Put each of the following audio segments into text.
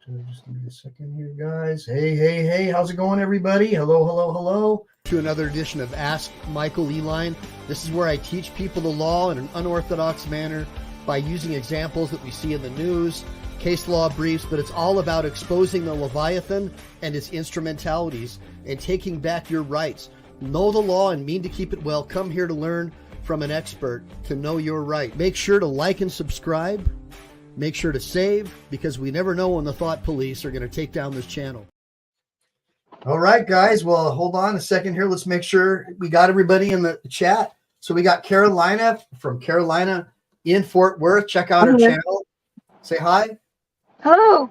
Just give me a second here, guys. Hey, how's it going, everybody? Hello. To another edition of Ask Michael Eline. This is where I teach people the law in an unorthodox manner by using examples that we see in the news, case law briefs, but it's all about exposing the Leviathan and its instrumentalities and taking back your rights. Know the law and mean to keep it well. Come here to learn from an expert to know your right. Make sure to like and subscribe. Make sure to save, because we never know when the thought police are going to take down this channel. All right, guys. Well, hold on a second here. Let's make sure we got everybody in the chat. So we got Carolina from Carolina in Fort Worth. Check out her channel. Say hi. Hello.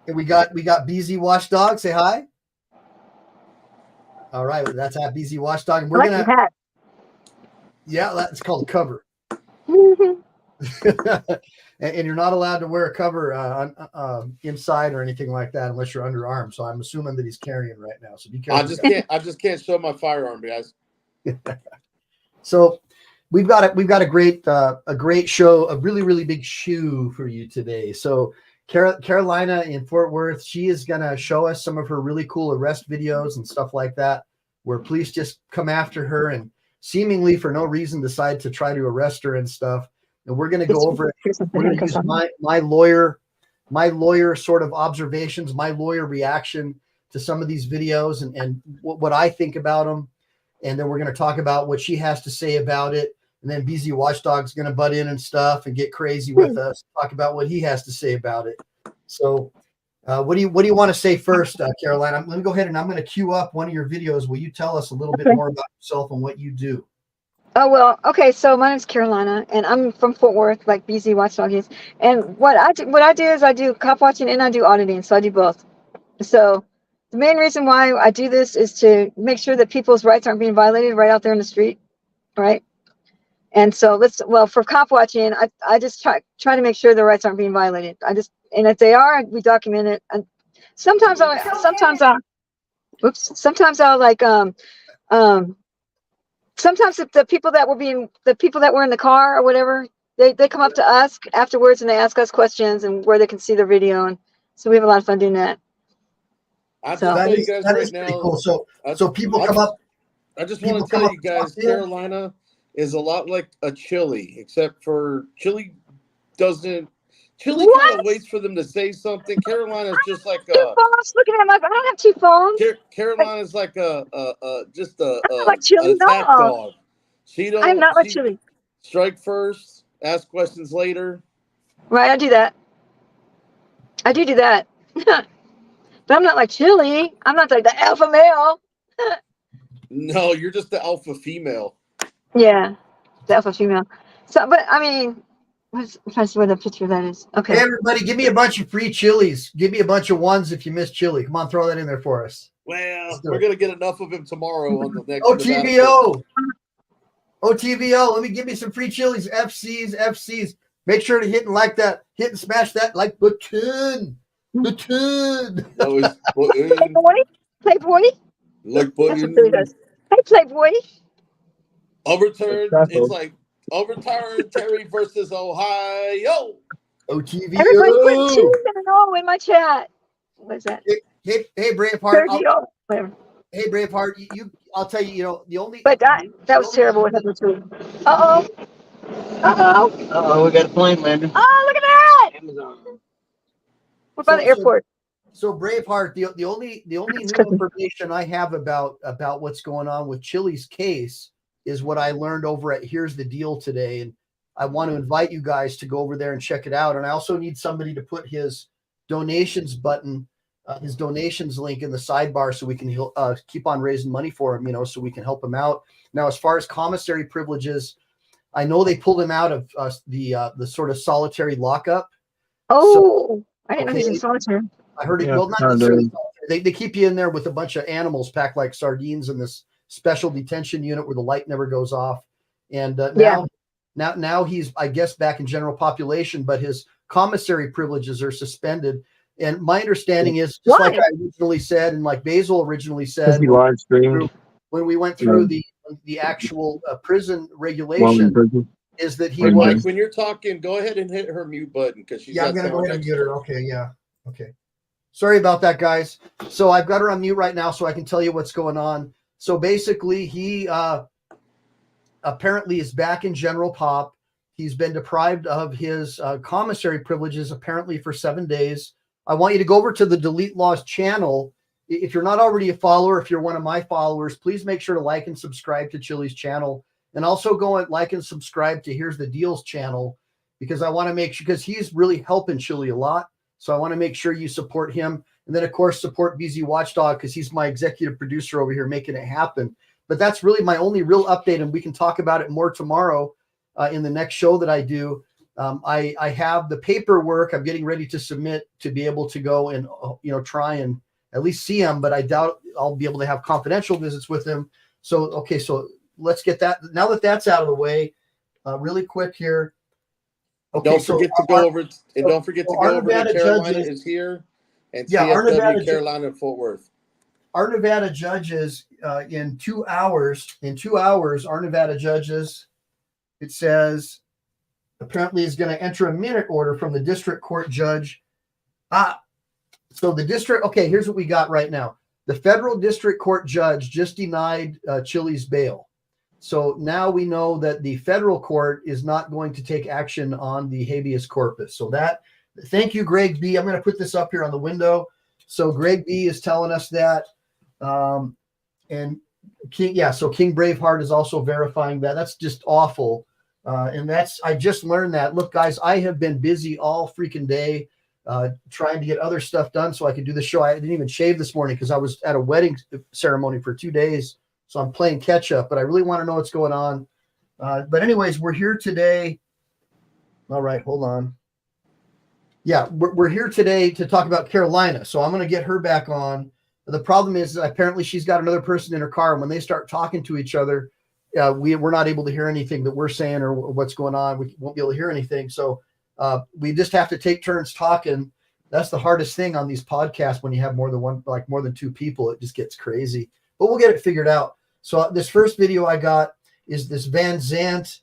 And we got BZ Watchdog. Say hi. All right, that's at BZ Watchdog. And we're gonna. Yeah, that's called a cover. And you're not allowed to wear a cover inside or anything like that unless you're underarmed. So I'm assuming that he's carrying right now. So be careful. I just can't show my firearm, guys. So we've got a great show, a really big shoe for you today. So Carolina in Fort Worth, she is gonna show us some of her really cool arrest videos and stuff like that, where police just come after her and seemingly for no reason decide to try to arrest her and stuff. And we're going to go over it. We're going to use my lawyer sort of observations, my lawyer reaction to some of these videos and what I think about them. And then we're going to talk about what she has to say about it. And then BZ Watchdog's going to butt in and stuff and get crazy with us, talk about what he has to say about it. So what do you want to say first, Caroline? I'm going to go ahead and I'm going to queue up one of your videos. Will you tell us a little bit more about yourself and what you do? Oh, well, okay. So my name's Carolina, and I'm from Fort Worth, like BZ Watchdog is. And what I do is I do cop watching and I do auditing. So I do both. So the main reason why I do this is to make sure that people's rights aren't being violated right out there in the street, right? And so for cop watching, I just try to make sure their rights aren't being violated. And if they are, we document it. And sometimes I'll sometimes if the people that were in the car or whatever, they come up to us afterwards and they ask us questions and where they can see their video. And so we have a lot of fun doing that. I just tell you guys right now. Cool. So people come up. I just want to tell you guys, Carolina is a lot like a chili, except for chili kind of waits for them to say something. Carolina's just like a. Looking at I don't have two phones. Carolina's like just a chili, attack dog. I'm not like chili. Strike first, ask questions later. Right, I do that. But I'm not like chili. I'm not like the alpha male. No, you're just the alpha female. Yeah, the alpha female. So, but I mean. I'm trying to see where the picture of that is. Okay. Hey, everybody, give me a bunch of free chilies. Give me a bunch of ones if you miss chili. Come on, throw that in there for us. Well, we're going to get enough of him tomorrow on the next. OTVO, let me give me some free chilies. FCs. Make sure to hit and smash that like button. That was Playboy. Like button. Hey, Playboy. Overturned. It's like. Overturn Terry versus Ohio. OTVO. Everybody put two in my chat. What is that? Hey, Braveheart. Hey, Braveheart. I'll tell you. The only. But that was terrible with number two. Uh oh. We got a plane landing. Oh, look at that. Amazon. What about the airport? So Braveheart, the only new information I have about what's going on with Chili's case is what I learned over at Here's the Deal today. And I want to invite you guys to go over there and check it out. And I also need somebody to put his donations button, his donations link in the sidebar so we can keep on raising money for him, so we can help him out. Now, as far as commissary privileges, I know they pulled him out of the sort of solitary lockup. Oh, I didn't know he was in solitary. I heard it. Yeah, well, not necessarily solitary. They keep you in there with a bunch of animals packed like sardines in this special detention unit where the light never goes off. And now he's, I guess, back in general population, but his commissary privileges are suspended. And my understanding is, just like I originally said, and like Basil originally said, when we went through the actual prison regulation, is that he was. When you're talking, go ahead and hit her mute button because she's. Yeah, I'm gonna go ahead and mute her. Okay, yeah. Okay. Sorry about that, guys. So I've got her on mute right now so I can tell you what's going on. So basically, he apparently is back in general pop. He's been deprived of his commissary privileges apparently for 7 days. I want you to go over to the Delete Laws channel. If you're not already a follower, if you're one of my followers, please make sure to like and subscribe to Chili's channel. And also go and like and subscribe to Here's the Deals channel, because I want to make sure, because he's really helping Chili a lot. So I want to make sure you support him. And then, of course, support BZ Watchdog, because he's my executive producer over here making it happen. But that's really my only real update, and we can talk about it more tomorrow in the next show that I do. I have the paperwork I'm getting ready to submit to be able to go and try and at least see him, but I doubt I'll be able to have confidential visits with him. So, okay, so let's get that. Now that that's out of the way, really quick here. Okay, don't forget to go over that Carolina is here, and CFW Carolina Fort Worth. Our Nevada judges in 2 hours. In 2 hours, our Nevada judges, it says, apparently is going to enter a minute order from the district court judge. So the district. Okay, here's what we got right now. The federal district court judge just denied Chili's bail. So now we know that the federal court is not going to take action on the habeas corpus. So thank you, Greg B. I'm going to put this up here on the window. So Greg B is telling us that. And King Braveheart is also verifying that. That's just awful. I just learned that. Look, guys, I have been busy all freaking day trying to get other stuff done so I could do the show. I didn't even shave this morning because I was at a wedding ceremony for 2 days. So I'm playing catch up, but I really want to know what's going on. But anyways, we're here today. All right, hold on. Yeah, we're here today to talk about Carolina. So I'm going to get her back on. The problem is apparently she's got another person in her car. And when they start talking to each other, we're not able to hear anything that we're saying or what's going on. We won't be able to hear anything. So we just have to take turns talking. That's the hardest thing on these podcasts when you have more than two people. It just gets crazy. But we'll get it figured out. So this first video I got is this Zandt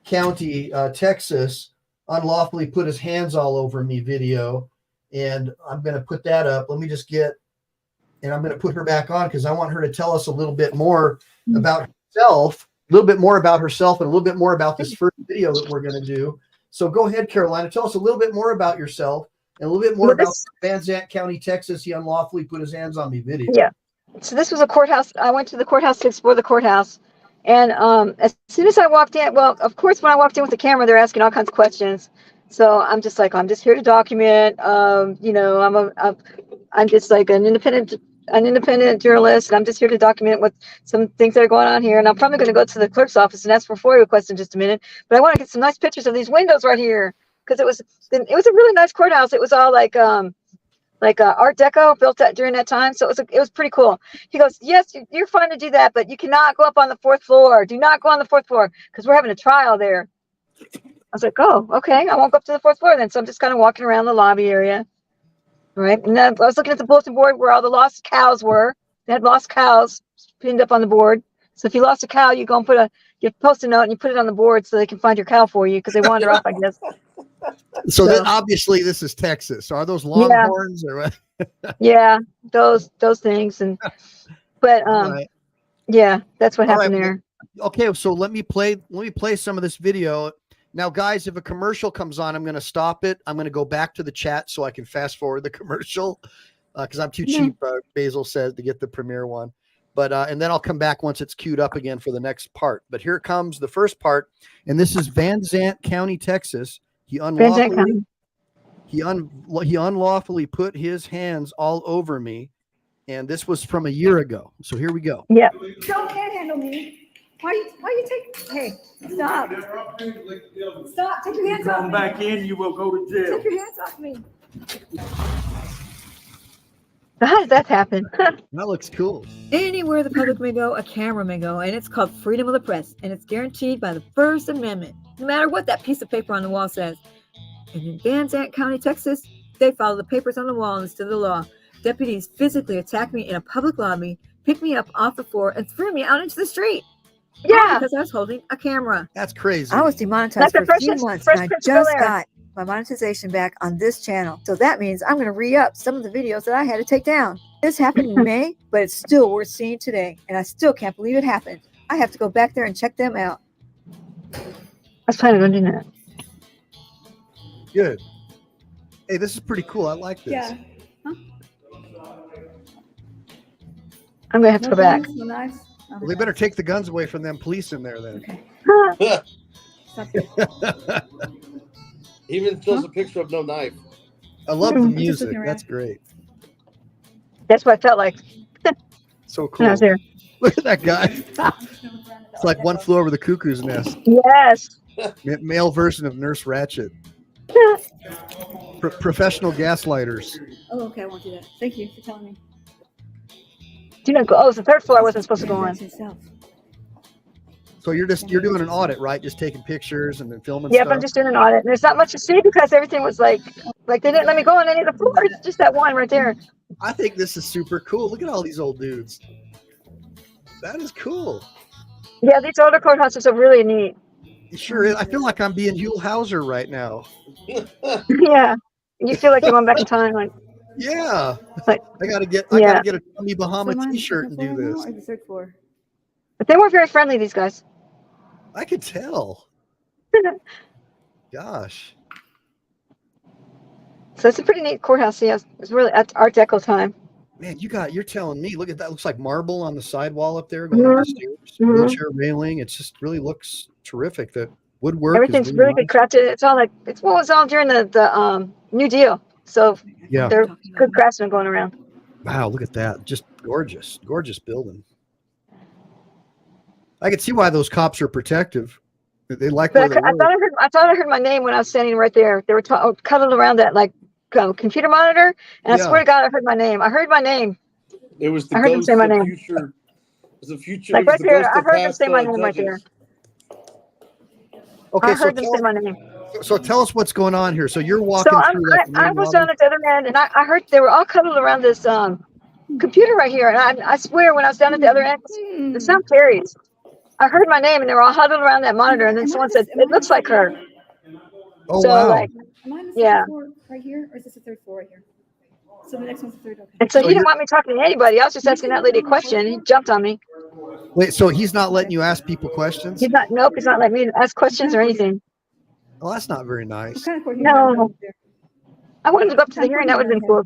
County, Texas, unlawfully put his hands all over me video. And I'm going to put that up. Let me just and I'm going to put her back on because I want her to tell us a little bit more about herself, a little bit more about herself, and a little bit more about this first video that we're going to do. So go ahead, Carolina. Tell us a little bit more about yourself and a little bit more about Zandt County, Texas. He unlawfully put his hands on me video. Yeah. So this was a courthouse. I went to the courthouse to explore the courthouse. And as soon as I walked in, well, of course, when I walked in with the camera, they're asking all kinds of questions. So I'm just like, I'm just here to document. I'm just like an independent journalist, and I'm just here to document what some things that are going on here. And I'm probably going to go to the clerk's office and ask for FOIA requests in just a minute. But I want to get some nice pictures of these windows right here because it was a really nice courthouse. It was all like Art Deco built during that time. So it was pretty cool. He goes, yes, you're fine to do that, but you cannot go up on the 4th floor. Do not go on the 4th floor because we're having a trial there. I was like, oh, okay. I won't go up to the 4th floor then. So I'm just kind of walking around the lobby area. Right. And then I was looking at the bulletin board where all the lost cows were. They had lost cows pinned up on the board. So if you lost a cow, you go and you post a note and you put it on the board so they can find your cow for you because they wander off, I guess. So then obviously this is Texas. Are those longhorns or what? Yeah, those things. But yeah, that's what happened there. Okay, so let me play some of this video. Now, guys, if a commercial comes on, I'm going to stop it. I'm going to go back to the chat so I can fast forward the commercial because I'm too cheap, Basil says, to get the premiere one. But and then I'll come back once it's queued up again for the next part. But here comes the first part, and this is Zandt County, Texas. He unlawfully put his hands all over me, and this was from a year ago. So here we go. Yeah. Don't handle me. Why you take? Hey, stop! Stop! Take your hands off me. Come back in, you will go to jail. Take your hands off me. How did that happen? That looks cool. Anywhere the public may go, a camera may go, and it's called freedom of the press, and it's guaranteed by the First Amendment, no matter what that piece of paper on the wall says. And in Zandt County, Texas, they follow the papers on the wall instead of the law. Deputies physically attacked me in a public lobby, picked me up off the floor, and threw me out into the street. Yeah, because I was holding a camera. That's crazy. I was demonetized for a few months, and I just got my monetization back on this channel. So that means I'm going to re-up some of the videos that I had to take down. This happened in May, but it's still worth seeing today. And I still can't believe it happened. I have to go back there and check them out. I was planning on doing that. Good. Hey, this is pretty cool. I like this. Yeah. Huh? I'm gonna have to go back. No knives? Well, they better take the guns away from them police in there then. Okay. Stop it. Even shows a picture of no knife. I love the Just music. looking around. That's great. That's what I felt like So when cool. I was there. Look at that guy. It's like One Flew Over the Cuckoo's Nest. Yes. Male version of Nurse Ratched. Professional gaslighters. Oh, okay. I won't do that. Thank you for telling me. Do not go. Oh, it's the third floor I wasn't supposed to go on. Yourself. So you're doing an audit, right? Just taking pictures and then filming Yep, stuff. I'm just doing an audit. And there's not much to see because everything was like they didn't let me go on any of the floors. Just that one right there. I think this is super cool. Look at all these old dudes. That is cool. Yeah, these older courthouses are really neat. It sure is. I feel like I'm being Huell Hauser right now. Yeah. You feel like you're going back in time. Like, Yeah. Like, I gotta get a Tommy Bahama So am I on the t-shirt and second do floor this. now or the third floor? but they weren't very friendly, these guys. I could tell. Gosh. So it's a pretty neat courthouse. Yeah, it's really Art Deco time. Man, you're telling me. Look at that. Looks like marble on the sidewall up there. Going up the stairs. Mhm. Wheelchair railing. It just really looks terrific. The woodwork. Everything's is really good crafted. It's all like it was all during the New Deal. So Yeah. there's good craftsmen going around. Wow, look at that. Just gorgeous. Gorgeous building. I can see why those cops are protective. They like where But they I thought I heard my name when I was standing right there. They were cuddled around that like computer monitor, and I swear to God, I heard my name. I heard my name. It was the I heard them ghost say my of name. future. It was the future. Like it was right the there, ghost I of heard them past, say my name right judges. there. Okay, I heard them say my name. so tell us what's going on here. So you're walking So through like the I main was lobby? down at the other end, and I heard they were all cuddled around this computer right here. And I swear, when I was down at the other end, the sound carries. I heard my name, and they were all huddled around that monitor. And then someone said, "It looks like her." Oh So wow. like, Am I on the second Yeah. floor right here, or is this the third floor right here? So the next one's the third. Okay. and so So he didn't want me talking to anybody. I was just asking that lady a question. He jumped on me. Wait, so he's not letting you ask people questions? He's not. Nope, he's not letting me ask questions or anything. Well, that's not very What nice. kind of court No. hearing? I wanted to go up to the hearing. That would have been cool.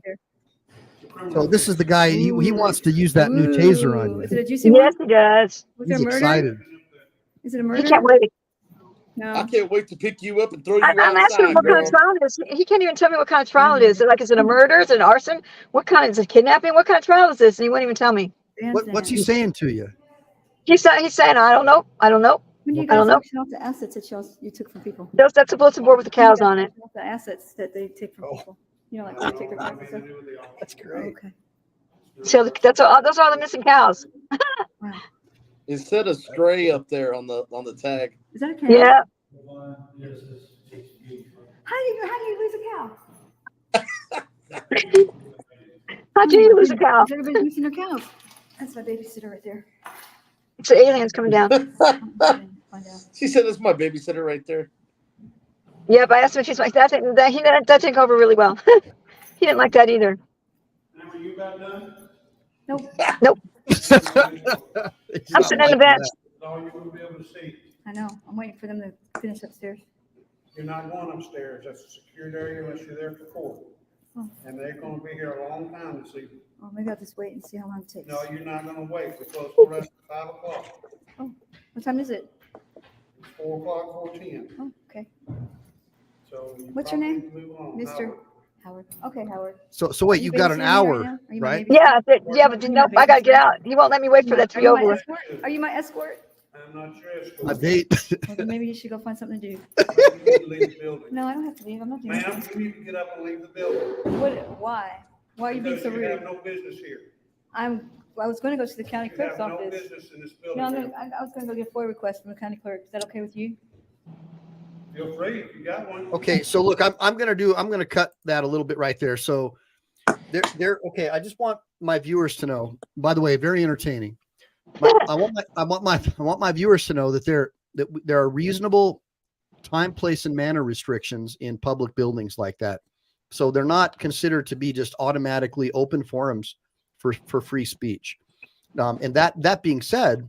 So this is the guy. He wants to use that new taser on Is you. it a juicy one? Yes, he does. Was there He's a murder? excited. Is it a He murder? can't wait. No. I can't wait to pick you up and throw you I'm asking him outside, what kind girl. of trial it is. He can't even tell me what kind of trial it is. Like, is it a murder? Is it an arson? What kind? Is it kidnapping? What kind of trial is this? And he wouldn't even tell me. What's he saying to you? He's saying, I don't know. I don't know. When do you I don't guys know. auction off the assets that you took from people? That's a bulletin board with the cows on it. The assets that they take from Oh. people. You know, like they take their cars and stuff. That's great. Okay. So those are all the missing cows. Wow. Instead of stray up there on the tag. Is that a cow? Yeah. How do you lose a cow? How do you lose a cow? Everybody's losing their cows. That's my babysitter right there. It's the aliens coming down. Find out. She said, "That's my babysitter right there." Yeah, but I asked him if she's like that. That didn't go over really well. He didn't like that either. Nope. Nope. He's I'm not sitting in the liking bench. that. All you're gonna be able to see. I know. I'm waiting for them to finish upstairs. You're not going upstairs. That's a secured area unless you're there for court. Oh. And they're gonna be here a long time this evening. Oh, maybe I'll just wait and see how long it takes. No, you're not gonna wait. We close the rest at 5 o'clock. What time is it? 4 o'clock, 4:10. Oh, okay. So. you What's your probably name? need to move along. Mr. Howard. Okay, Howard. So wait, Are you you've got an babysitting me right hour, now? Are you my right? babysitter? Yeah, but nope, I gotta get out. He won't let me wait for that to be Are you my over. escort? Are you my escort? I'm not sure. It's A date. Well, then maybe you should go find something to do. You need to leave the building. No, I don't have to leave. I'm not doing Ma'am, anything. you need to get up and leave the building. Why? Why are you being Because so you have rude? no business here. I was going to go to the county You clerk's have no office. business in this No, building. I was going to go get a FOIA request from the county clerk. Is that okay with you? Feel free, if you got one. Okay, so look, I'm gonna cut that a little bit right there. So okay. I just want my viewers to know. By the way, very entertaining. I want my viewers to know that there are reasonable time, place, and manner restrictions in public buildings like that. So they're not considered to be just automatically open forums for free speech. And that being said,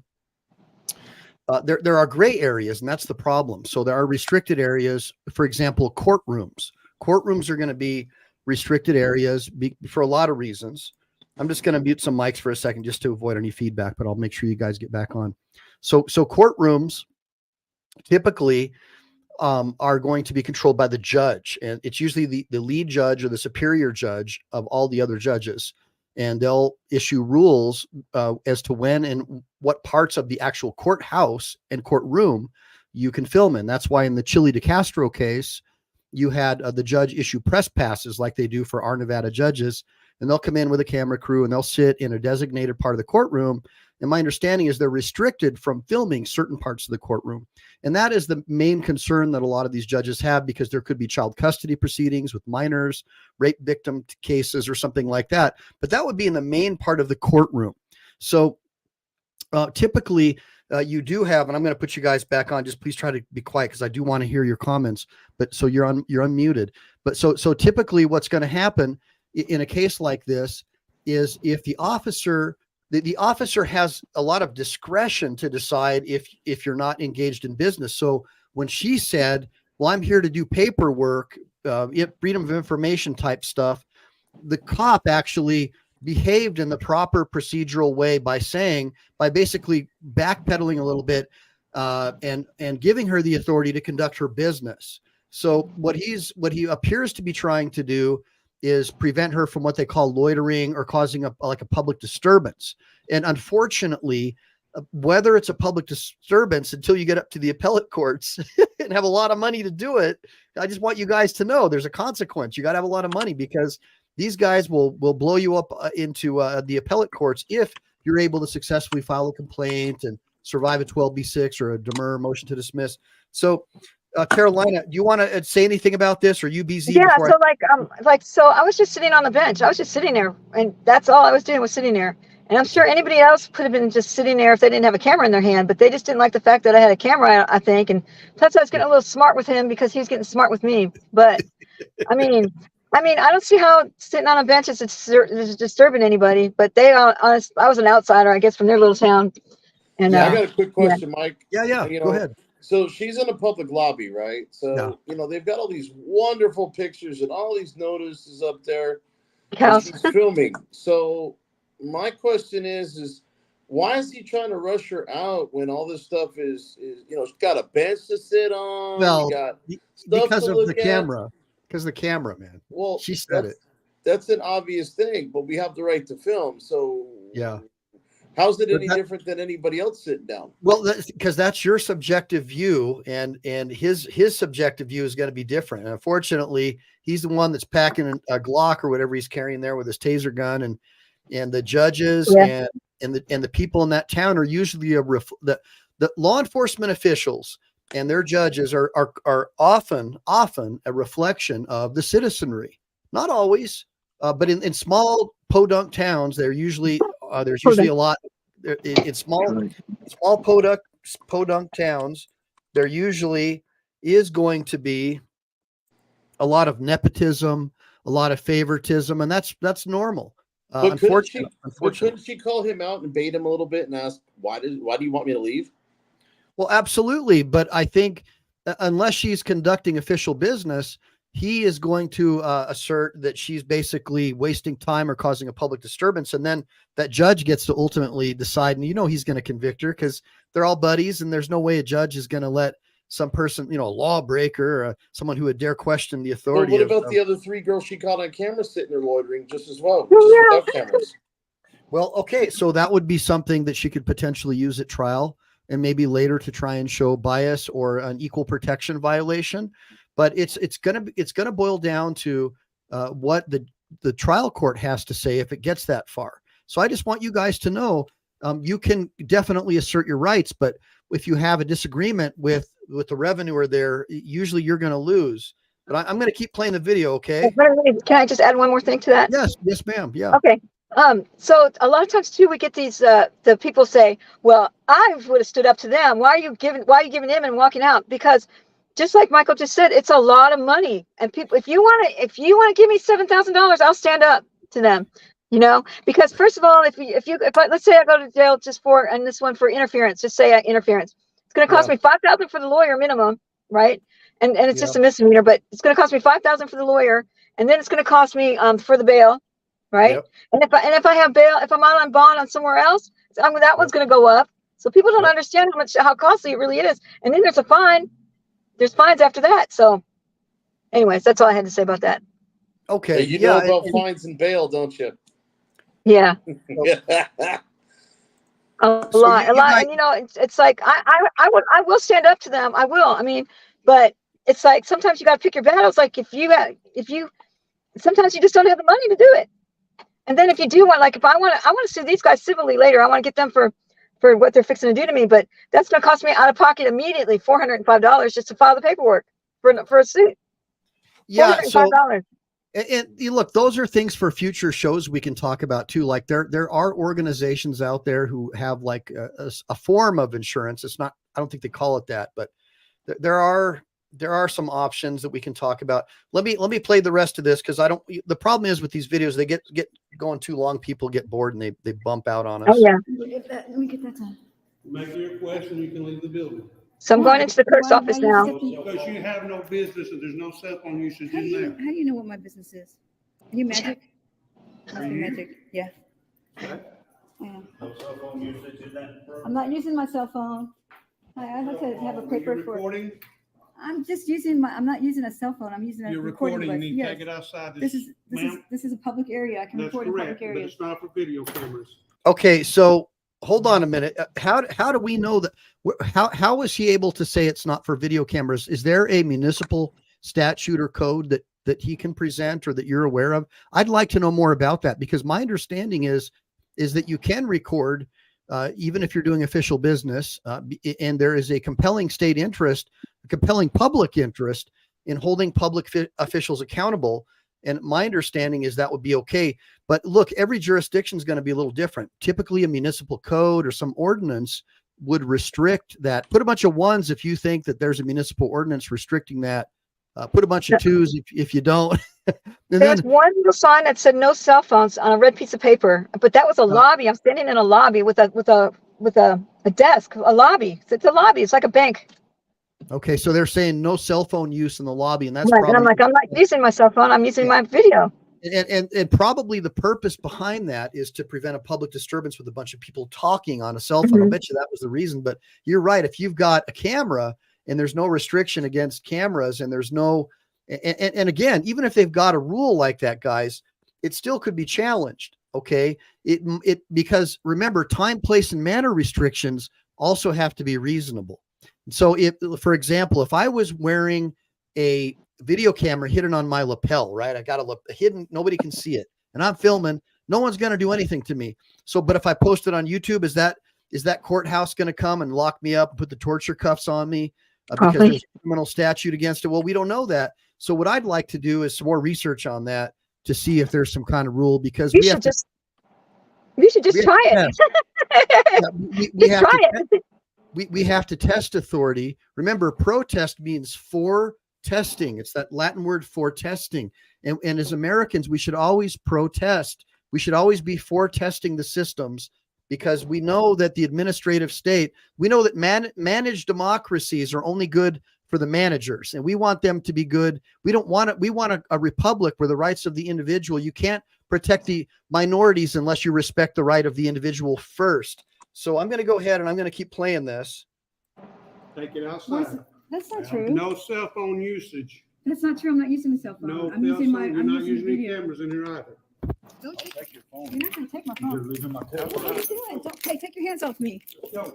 there are gray areas, and that's the problem. So there are restricted areas. For example, courtrooms. Courtrooms are going to be restricted areas for a lot of reasons. I'm just going to mute some mics for a second just to avoid any feedback, but I'll make sure you guys get back on. So courtrooms typically are going to be controlled by the judge, and it's usually the lead judge or the superior judge of all the other judges, and they'll issue rules as to when and what parts of the actual courthouse and courtroom you can film in. That's why in the Chili DeCastro case, you had the judge issue press passes like they do for our Nevada judges, and they'll come in with a camera crew and they'll sit in a designated part of the courtroom. And my understanding is they're restricted from filming certain parts of the courtroom. And that is the main concern that a lot of these judges have, because there could be child custody proceedings with minors, rape victim cases, or something like that. But that would be in the main part of the courtroom. So typically you do have, and I'm going to put you guys back on, just please try to be quiet because I do want to hear your comments, but so you're unmuted. But so typically what's going to happen in a case like this is if the officer has a lot of discretion to decide if you're not engaged in business. So when she said, well, I'm here to do paperwork, freedom of information type stuff, the cop actually behaved in the proper procedural way by basically backpedaling a little bit and giving her the authority to conduct her business. So what he appears to be trying to do is prevent her from what they call loitering or causing a public disturbance. And unfortunately, whether it's a public disturbance until you get up to the appellate courts and have a lot of money to do it, I just want you guys to know there's a consequence. You got to have a lot of money, because these guys will blow you up into the appellate courts if you're able to successfully file a complaint and survive a 12B6 or a demur motion to dismiss. So Carolina, do you want to say anything about this, or UBZ? Yeah. So so I was just sitting on the bench. I was just sitting there, and that's all I was doing was sitting there. And I'm sure anybody else could have been just sitting there if they didn't have a camera in their hand, but they just didn't like the fact that I had a camera, I think. And plus I was getting a little smart with him because he was getting smart with me. But I mean, I don't see how sitting on a bench is disturbing anybody, but I was an outsider, I guess, from their little town. And I got a quick question, Mike. Yeah. Go ahead. So she's in a public lobby, right? So, they've got all these wonderful pictures and all these notices up there. She's filming. So my question is why is he trying to rush her out when all this stuff is she's got a bench to sit on? Well, because of the camera. Because the camera, man. Well, she said it. That's an obvious thing, but we have the right to film. So yeah. How's it any different than anybody else sitting down? Well, because that's your subjective view, and his subjective view is going to be different. And unfortunately, he's the one that's packing a Glock or whatever he's carrying there with his taser gun, and the judges and the people in that town are usually the law enforcement officials and their judges are often a reflection of the citizenry. Not always, but in small podunk towns, there's usually a lot in small podunk towns. There usually is going to be a lot of nepotism, a lot of favoritism, and that's normal. Unfortunately, couldn't she call him out and bait him a little bit and ask, why do you want me to leave? Well, absolutely, but I think unless she's conducting official business, he is going to assert that she's basically wasting time or causing a public disturbance. And then that judge gets to ultimately decide, and he's going to convict her because they're all buddies, and there's no way a judge is going to let some person, a lawbreaker, or someone who would dare question the authority. Well, what about the other three girls she caught on camera sitting there loitering just as well, without cameras? Well, okay, so that would be something that she could potentially use at trial, and maybe later to try and show bias or an equal protection violation. But it's gonna boil down to what the trial court has to say if it gets that far. So I just want you guys to know you can definitely assert your rights, but if you have a disagreement with the revenuer there, usually you're going to lose. But I'm going to keep playing the video, okay? Can I just add one more thing to that? Yes, ma'am. Yeah. Okay. So a lot of times too, we get these the people say, "Well, I would have stood up to them. Why are you giving him and walking out?" Because just like Michael just said, it's a lot of money. And people, if you want to give me $7,000, I'll stand up to them, because first of all, let's say I go to jail just for, and this one for interference, just say interference, it's going to cost me $5,000 for the lawyer minimum, right? And it's just a misdemeanor, but it's going to cost me $5,000 for the lawyer, and then it's going to cost me for the bail, right? Yep. And if I have bail, if I'm out on bond on somewhere else, that one's going to go up. So people don't understand how costly it really is. And then there's a fine. There's fines after that. So, anyways, that's all I had to say about that. Okay, hey, you know about fines and bail, don't you? Yeah. A lot. And it's like I will stand up to them. I will. I mean, but it's like sometimes you got to pick your battles. Like sometimes you just don't have the money to do it. And then if you do want, like if I want to sue these guys civilly later, I want to get them for what they're fixing to do to me, but that's going to cost me out of pocket immediately $405 just to file the paperwork for a suit. Yeah. So, and look, those are things for future shows we can talk about too. Like there are organizations out there who have like a form of insurance. It's not, I don't think they call it that, but there are some options that we can talk about. Let me play the rest of this. Cause the problem is with these videos, they get going too long. People get bored and they bump out on us. Oh yeah. Let me get that time. Make your request and you can leave the building. So I'm going into the clerk's office now. Because you have no business and there's no cell phone usage in there. How do you know what my business is? Are you magic? Are you? Magic. Yeah. Okay. Yeah. No cell phone usage in that. I'm not using my cell phone. I have to have a paper for recording. I'm just I'm not using a cell phone. I'm using a recording device. You need to take it outside. This is a public area. I can record in public areas. But it's not for video cameras. Okay, so hold on a minute. How do we know that? How is he able to say it's not for video cameras? Is there a municipal statute or code that he can present or that you're aware of? I'd like to know more about that, because my understanding is that you can record even if you're doing official business, and there is a compelling state interest, a compelling public interest in holding public officials accountable. And my understanding is that would be okay. But look, every jurisdiction is going to be a little different. Typically a municipal code or some ordinance would restrict that. Put a bunch of ones if you think that there's a municipal ordinance restricting that. Put a bunch of twos if you don't. There's one little sign that said no cell phones on a red piece of paper, but that was a lobby. I'm standing in a lobby with a desk, a lobby. It's a lobby. It's like a bank. Okay, so they're saying no cell phone use in the lobby, and that's right. And I'm like, I'm not using my cell phone. I'm using my video. And probably the purpose behind that is to prevent a public disturbance with a bunch of people talking on a cell phone. I'll bet you that was the reason. But you're right. If you've got a camera and there's no restriction against cameras, and there's no, and again, even if they've got a rule like that, guys, it still could be challenged. Okay, because remember, time, place, and manner restrictions also have to be reasonable. So if, for example, if I was wearing a video camera hidden on my lapel, right? I got a hidden, nobody can see it, and I'm filming, no one's going to do anything to me. So, but if I post it on YouTube, is that courthouse going to come and lock me up and put the torture cuffs on me because there's a criminal statute against it? Well, we don't know that. So what I'd like to do is some more research on that to see if there's some kind of rule, because you should just try it. We have to test authority. Remember, protest means for testing. It's that Latin word for testing. And as Americans, we should always protest. We should always be for testing the systems, because we know that the administrative state, we know that managed democracies are only good for the managers, and we want them to be good. We don't want it. We want a republic where the rights of the individual, you can't protect the minorities unless you respect the right of the individual first. So I'm going to go ahead and I'm going to keep playing this. Take it outside. That's not true. No cell phone usage. That's not true. I'm not using a cell phone. No, I'm using my. You're not using any cameras in here either. Don't take your phone. You're not going to take my phone. You're losing my phone. What are you doing? Take your hands off me. Yo.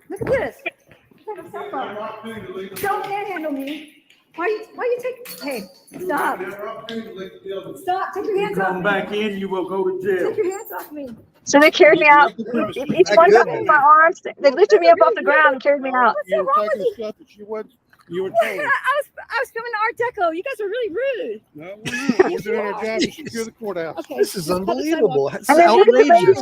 Look at this. Take my cell phone. Don't manhandle me. Why you take? Hey, stop. Stop. Take your hands off me. Come back in, you will go to jail. Take your hands off me. So they carried me out. Each one got me in my arms. They lifted me up off the ground and carried me out. You were taking stuff that you were told. I was filming Art Deco. You guys are really rude. No, we're not. We're doing our job to secure the courthouse. Okay. This is unbelievable. It's and then outrageous.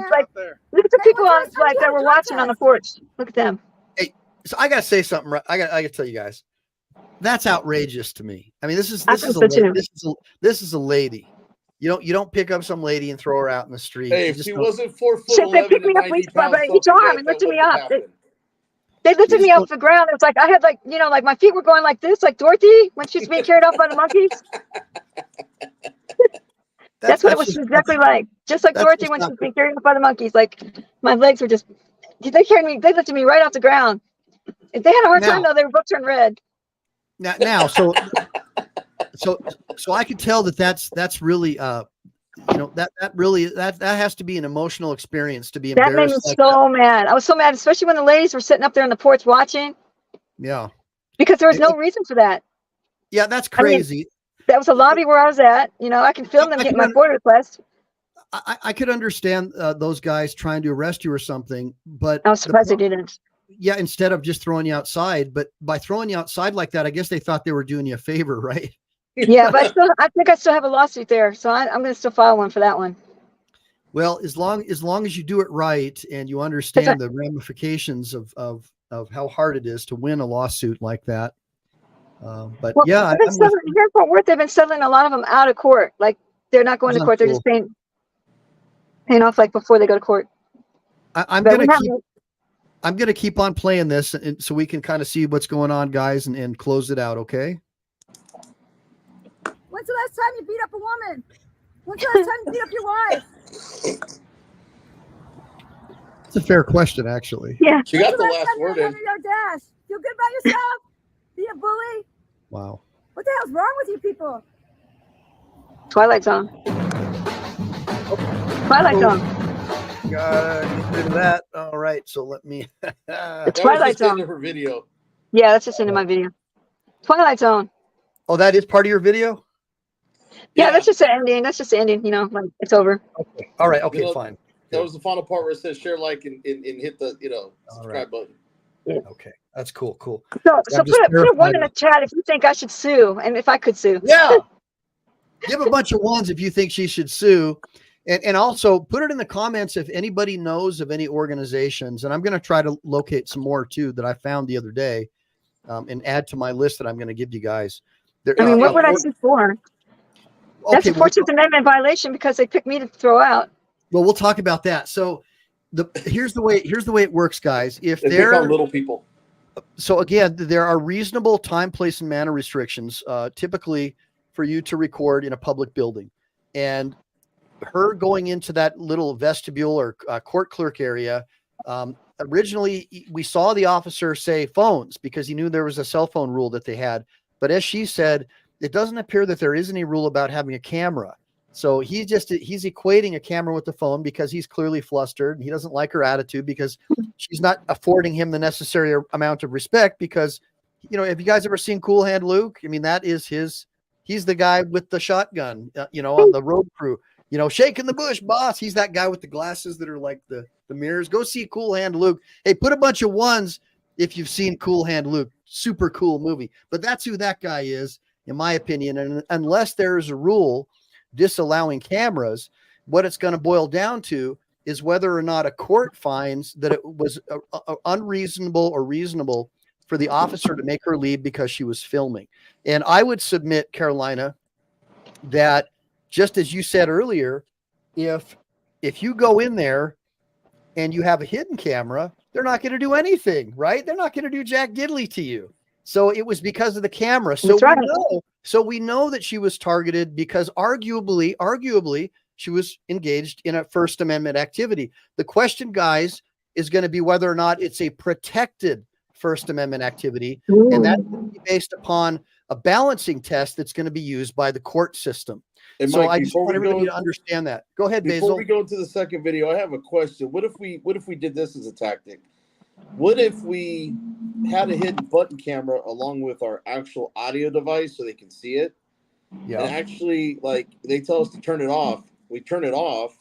Look at the people that were watching on the porch. Look at them. Hey, so I got to say something. I got to tell you guys. That's outrageous to me. I mean, this is I this think is a so lady, too. this is a lady. You don't pick up some lady and throw her out in the street. Hey, You if just she don't- wasn't 4 foot Shit, they 11 picked me and up 90 by pounds each soaking arm wet, and that lifted me wouldn't have up. happened. They lifted just me off don't- the ground. It was like I had like, you know, like my feet were going like this, like Dorothy when she's being carried off by the monkeys. That's what it was exactly like. Just like that's Dorothy just when not she's being carried off by the monkeys. Like my legs were just, they carried me, they lifted me right off the ground. If they had a hard time Now- though, they were both turned red. now. So I could tell that's really that really that has to be an emotional experience to be That made me embarrassed like so mad. I was so mad, especially when the ladies were sitting up there on the porch watching, yeah. because there was no reason for that. Yeah, that's I mean, crazy. that was the lobby where I was at. You know, I can film them I getting can my FOIA request. I could understand those guys trying to arrest you or something, but I was surprised they didn't. yeah, instead of just throwing you outside, but by throwing you outside like that, I guess they thought they were doing you a favor, right? Yeah, but I think I still have a lawsuit there, so I'm going to still file one for that one. Well, as long as you do it right and you understand the ramifications of how hard it is to win a lawsuit like that. But well, yeah, here in Fort Worth, they've been settling a lot of them out of court. Like they're not going to court; they're just paying off like before they go to court. I'm gonna keep on playing this, and so we can kind of see what's going on, guys, and close it out. Okay. When's the last time you beat up a woman? When's the last time you beat up your wife? It's a fair question, actually. Yeah. She got the last word in. 100-yard dash. Feel good about yourself? Be a bully? Wow. What the hell's wrong with you people? Twilight Zone. Twilight Zone. Get rid of that. All right. So let me. That Twilight was just Zone. into her video. Yeah, that's just into my video. Twilight Zone. Oh, that is part of your video? Yeah, that's just the ending. That's just the ending. You know, like it's over. Okay. All right. Okay, You know, fine. That was the final part where it says share, like, and hit the subscribe button. Yeah. Okay, that's cool. Cool. So put a one in the chat if you think I should sue, and if I could sue. Yeah. Give a bunch of ones if you think she should sue. And also put it in the comments if anybody knows of any organizations. And I'm going to try to locate some more too that I found the other day and add to my list that I'm going to give you guys. I mean, what would I sue for? That's a 14th Amendment violation because they picked me to throw out. Well, we'll talk about that. So here's the way it works, guys. If they pick on little people. So again, there are reasonable time, place, and manner restrictions, typically for you to record in a public building. And her going into that little vestibule or court clerk area, originally we saw the officer say phones because he knew there was a cell phone rule that they had. But as she said, it doesn't appear that there is any rule about having a camera. So he's equating a camera with the phone because he's clearly flustered. He doesn't like her attitude because she's not affording him the necessary amount of respect because, have you guys ever seen Cool Hand Luke? I mean, he's the guy with the shotgun, on the road crew, shaking the bush, boss. He's that guy with the glasses that are like the mirrors. Go see Cool Hand Luke. Hey, put a bunch of ones if you've seen Cool Hand Luke. Super cool movie. But that's who that guy is, in my opinion. And unless there's a rule disallowing cameras, what it's going to boil down to is whether or not a court finds that it was unreasonable or reasonable for the officer to make her leave because she was filming. And I would submit, Carolina, that just as you said earlier, if you go in there and you have a hidden camera, they're not going to do anything, right? They're not going to do jack diddly to you. So it was because of the camera. So we know that she was targeted because arguably she was engaged in a First Amendment activity. The question, guys, is going to be whether or not it's a protected First Amendment activity. Ooh. And that's going to be based upon a balancing test that's going to be used by the court system. And so Mike, I just want everybody to understand that. Go ahead, Basil. Before we go into the second video, I have a question. What if we did this as a tactic? What if we had a hidden button camera along with our actual audio device so they can see it? Yeah. And actually, like, they tell us to turn it off. We turn it off,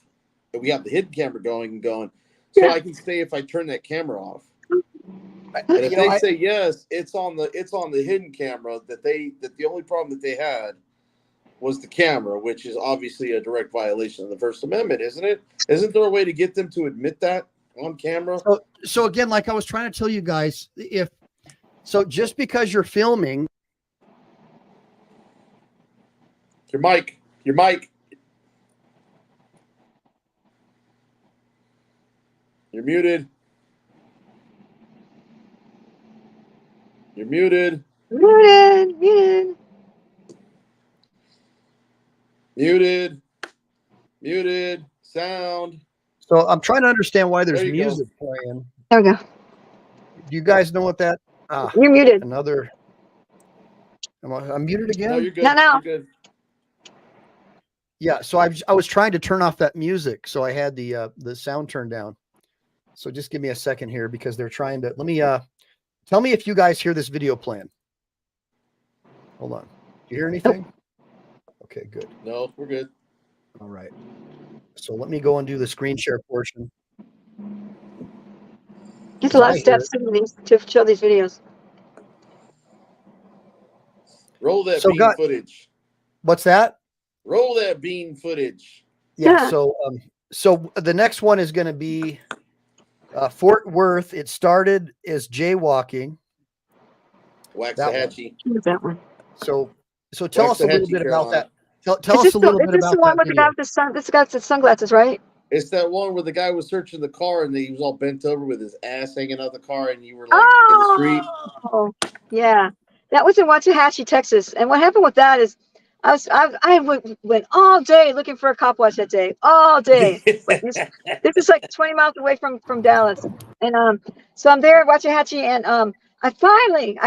and we have the hidden camera going. So I can say if I turn that camera off. And if they say yes, it's on the hidden camera that the only problem that they had was the camera, which is obviously a direct violation of the First Amendment, isn't it? Isn't there a way to get them to admit that on camera? So again, like I was trying to tell you guys, just because you're filming Your mic. Your mic. You're muted. You're muted. Muted. Muted. Muted. Muted. Sound. So I'm trying to understand why there's There you music playing. There we go. Do you guys know what that? You're muted. Another. I'm muted again. No, you're good. No. You're good. Yeah. So I was trying to turn off that music, so I had the sound turned down. So just give me a second here because they're trying to. Let me. Tell me if you guys hear this video playing. Hold on. Do you hear anything? Okay, good. No, we're good. All right. So let me go and do the screen share portion. There's a lot of steps to show these videos. Roll that So bean footage. What's that? Roll that bean footage. Yeah. So the next one is going to be Fort Worth. It started as jaywalking. Waxahachie. That one. So tell us a little bit about that. Tell Is us a little bit this about the one that with the guy with the sun? This guy's the sunglasses, right? It's that one where the guy was searching the car and he was all bent over with his ass hanging out the car, and you were like in the street. Oh, yeah, that was in Waxahachie, Texas. And what happened with that is, I went all day looking for a cop watch that day, all day. This is like 20 miles away from Dallas, and so I'm there at Waxahachie, and I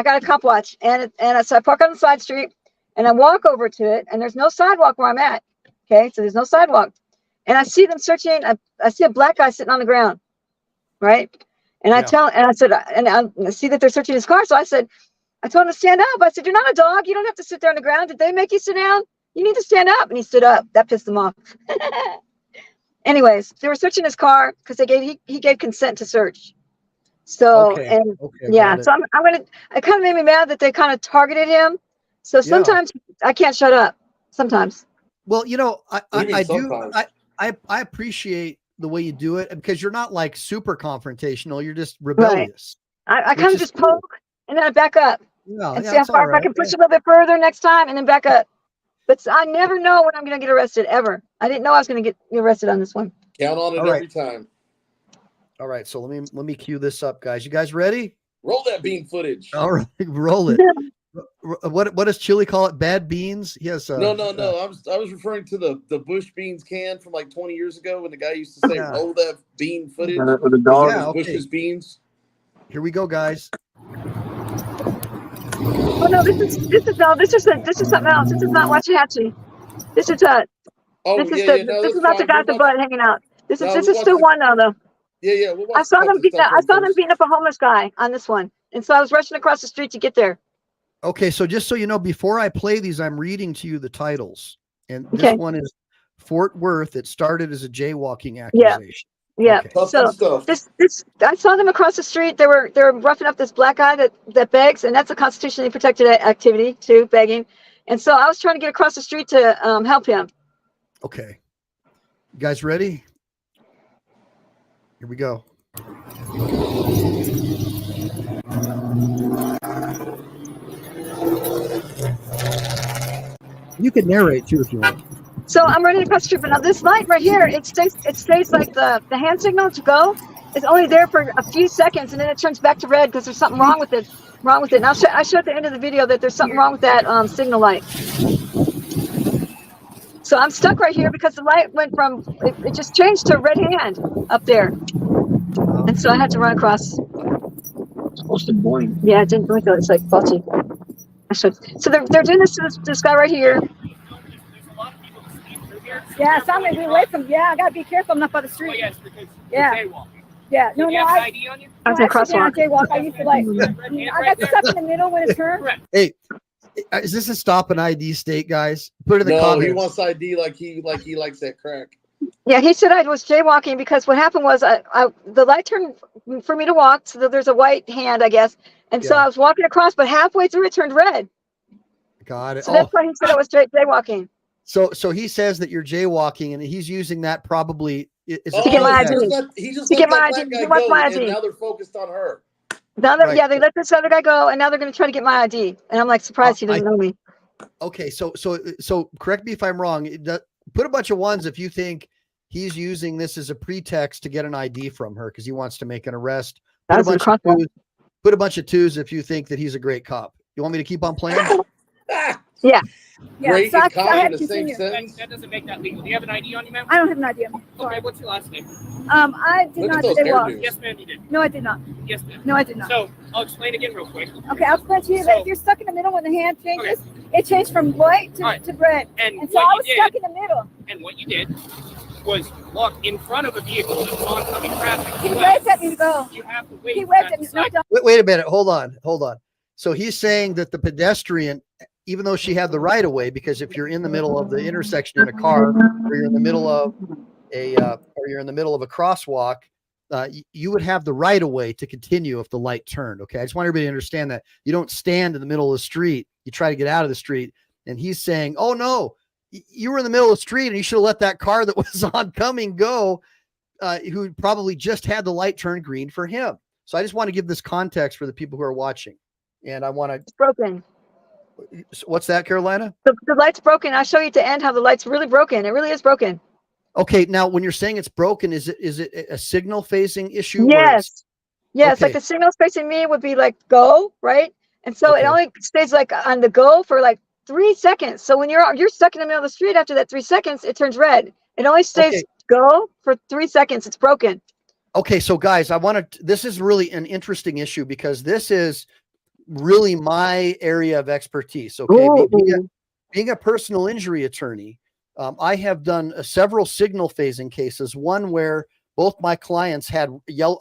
got a cop watch, and so I park on the side street, and I walk over to it, and there's no sidewalk where I'm at. Okay, so there's no sidewalk. And I see them searching. I see a black guy sitting on the ground, right? And I see that they're searching his car. So I told him to stand up. I said, "You're not a dog. You don't have to sit there on the ground. Did they make you sit down? You need to stand up." And he stood up. That pissed him off. Anyways, they were searching his car because he gave consent to search. So so it kind of made me mad that they kind of targeted him. So sometimes I can't shut up. Sometimes. Well, I appreciate the way you do it because you're not like super confrontational. You're just rebellious. Right. I kind of just poke and then I back up and see how far if I can push a little bit further next time and then back up. But I never know when I'm going to get arrested ever. I didn't know I was going to get arrested on this one. Count on it every time. All right. So let me cue this up, guys. You guys ready? Roll that bean footage. All right. Roll it. What does Chili call it? Bad beans? Yes. No. I was referring to the Bush Beans can from like 20 years ago when the guy used to say, "Roll that bean footage." The dog. Yeah, okay. Bush's beans. Here we go, guys. Oh no, this is something else. This is not Waxahachie. This is this is not the guy with the butt hanging out. This is still one though. Yeah. I saw them beating up a homeless guy on this one, and so I was rushing across the street to get there. Okay, so just so you know, before I play these, I'm reading to you the titles. And this one is Fort Worth. It started as a jaywalking accusation. Yeah. Okay. So this I saw them across the street. They were roughing up this black guy that begs, and that's a constitutionally protected activity too, begging. And so I was trying to get across the street to help him. Okay. You guys ready? Here we go. You can narrate too if you want. So I'm running across the street, but now this light right here, it stays like the hand signal to go. It's only there for a few seconds, and then it turns back to red because there's something wrong with it. And I show at the end of the video that there's something wrong with that signal light. So I'm stuck right here because the light went from it just changed to red hand up there, and so I had to run across. It's supposed to blink. Yeah, it didn't blink. It's like faulty. So they're doing this to this guy right here. Yeah, so I'm gonna be away from. Yeah, I gotta be careful. I'm not by the street. Oh, yes, because you're jaywalking. Yeah, no, you have an ID on you? I was gonna crosswalk. Jaywalk. I used to like. I got stuck in the middle when it turned. Correct. Hey, is this a stop an ID state, guys? Put it in the comments. He wants ID like he likes that crack. Yeah, he said I was jaywalking because what happened was the light turned for me to walk, so that there's a white hand, I guess, and so I was walking across, but halfway through it turned red. Got it. So that's why he said I was jaywalking. So he says that you're jaywalking, and he's using that probably to get my ID. He just to get my let ID. that He guy wants go, my and ID. now they're focused on her. They let this other guy go, and now they're going to try to get my ID. And I'm like surprised he doesn't know me. Okay, so correct me if I'm wrong. Put a bunch of ones if you think he's using this as a pretext to get an ID from her because he wants to make an arrest. Put a bunch of twos if you think that he's a great cop. You want me to keep on playing? Yeah. Great so and I cop had in the to same continue. sentence. That doesn't make that legal. Do you have an ID on you, ma'am? I don't have an idea. Okay, what's your last name? I did Look not at those jaywalk. hairdos. Yes, ma'am, you did. No, I did not. Yes, ma'am. No, I did not. So I'll explain again real quick. Okay, I'll explain to you that if you're stuck in the middle when the hand changes, it changed from white to red. And so I what was you stuck did, in the middle. and what you did was walk in front of a vehicle that was oncoming traffic. He waved at me to go. You have to wait. He waved at me. No, don't. Wait a minute. Hold on. So he's saying that the pedestrian, even though she had the right of way, because if you're in the middle of the intersection in a car, or you're in the middle of a crosswalk, you would have the right of way to continue if the light turned. Okay, I just want everybody to understand that you don't stand in the middle of the street. You try to get out of the street, and he's saying, "Oh no, you were in the middle of the street, and you should have let that car that was oncoming go, who probably just had the light turn green for him." So I just want to give this context for the people who are watching, and I want to. It's broken. What's that, Carolina? The light's broken. I'll show you to end how the light's really broken. It really is broken. Okay, now when you're saying it's broken, is it a signal phasing issue? Yes. Yes, Okay. like the signal facing me would be like go, right? And so it only stays like on the go for like 3 seconds. So when you're stuck in the middle of the street after that 3 seconds, it turns red. It only stays go for 3 seconds. It's broken. Okay, so guys, this is really an interesting issue because this is really my area of expertise. Okay, being a personal injury attorney, I have done several signal phasing cases. One where both my clients had yellow,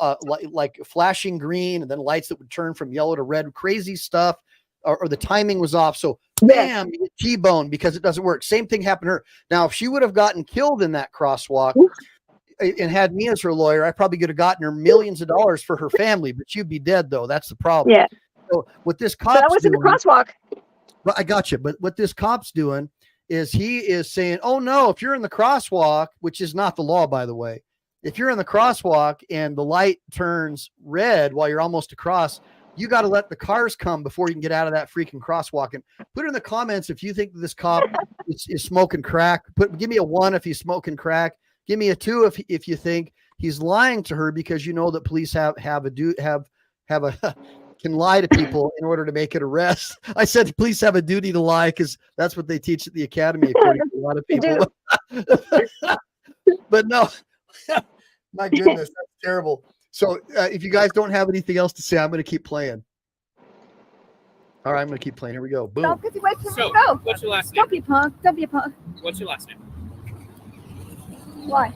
like flashing green, and then lights that would turn from yellow to red, crazy stuff, or the timing was off. So bam, you get T-bone because it doesn't work. Same thing happened to her. Now, if she would have gotten killed in that crosswalk and had me as her lawyer, I probably could have gotten her millions of dollars for her family, but she'd be dead though. That's the problem. Yeah. So what this cop's So that was in the crosswalk. Well, I got you. But what this cop's doing is he is saying, oh no, if you're in the crosswalk, which is not the law, by the way, if you're in the crosswalk and the light turns red while you're almost across, you got to let the cars come before you can get out of that freaking crosswalk. And put it in the comments if you think that this cop is smoking crack. Give me a 1 if he's smoking crack. Give me a 2 if you think he's lying to her, because you know that police can lie to people in order to make an arrest. I said police have a duty to lie because that's what they teach at the academy, according to a lot of people. But no, my goodness, that's terrible. So if you guys don't have anything else to say, I'm going to keep playing. All right, I'm going to keep playing. Here we go. Boom. Don't wait for me So, to go. what's your last name? Don't be punk. Don't be a punk. What's your last name? Why?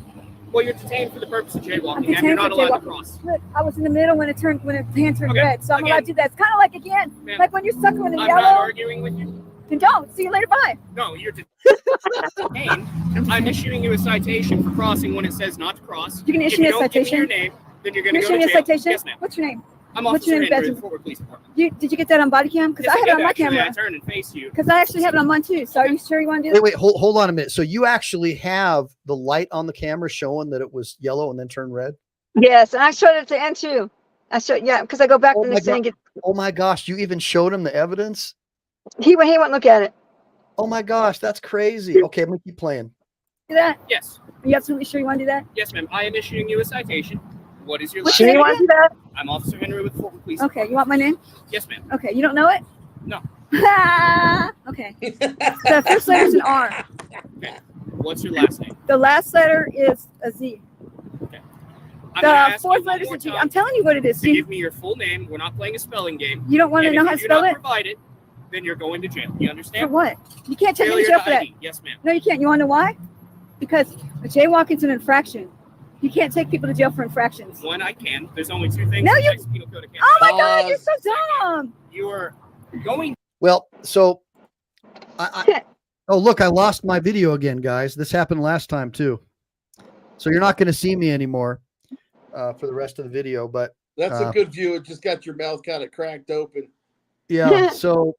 Well, you're detained for the purpose of I'm jaywalking, and detained you're not for allowed to jaywalking. cross. Look, I was in the middle when the hand turned Okay, red, so I'm allowed to do that. It's kind of like, again, Ma'am, like when you're stuck in the I'm not yellow, arguing with you. then don't. See you later, bye. No, you're detained. I'm issuing you a citation for crossing when it says not to cross. You're going to If issue me you a don't give me citation? your name, then you're going You're to go issuing to me a jail. citation? Yes, ma'am. What's your name? I'm What's Officer your name, Henry Benjamin? with Fort Worth Police Department. Did you get that on body cam? Because Yes, I have did, it on my actually. camera. I turn and face you. Because I actually have it on mine too. So are you sure you want to do that? Wait, hold on a minute. So you actually have the light on the camera showing that it was yellow and then turned red? Yes, and I showed it to end too. Because I go back the next day and get. Oh my gosh, you even showed him the evidence? He went look at it. Oh my gosh, that's crazy. Okay, I'm going to keep playing. Do that? Yes. Are you absolutely sure you want to do that? Yes, ma'am. I am issuing you a citation. What is your What's last your Do name? you want to do that? I'm Officer Henry with Fort Worth Police Okay, you want my name? Yes, ma'am. Okay, you don't know it? No. Okay. The first letter is an R. Okay. What's your last name? The last letter is a Z. I'm gonna The ask you fourth one letter is more a G. time I'm telling you what it is. to See, give me your full name. We're not playing a spelling game. you don't want to And know if how you to do spell not it? provide it, then you're going to jail. You For understand? what? You can't take me Failure to jail to for that. ID. Yes, ma'am. No, you can't. You want to know why? Because jaywalking is an infraction. You can't take people to jail for infractions. One, I can. There's only two things No, in the you- Texas Penal Code of Canada. Oh my God, you're so Second, dumb. You are going. Well, so oh, look, I lost my video again, guys. This happened last time too. So you're not going to see me anymore for the rest of the video, but That's a good view. It just got your mouth kind of cracked open. yeah. So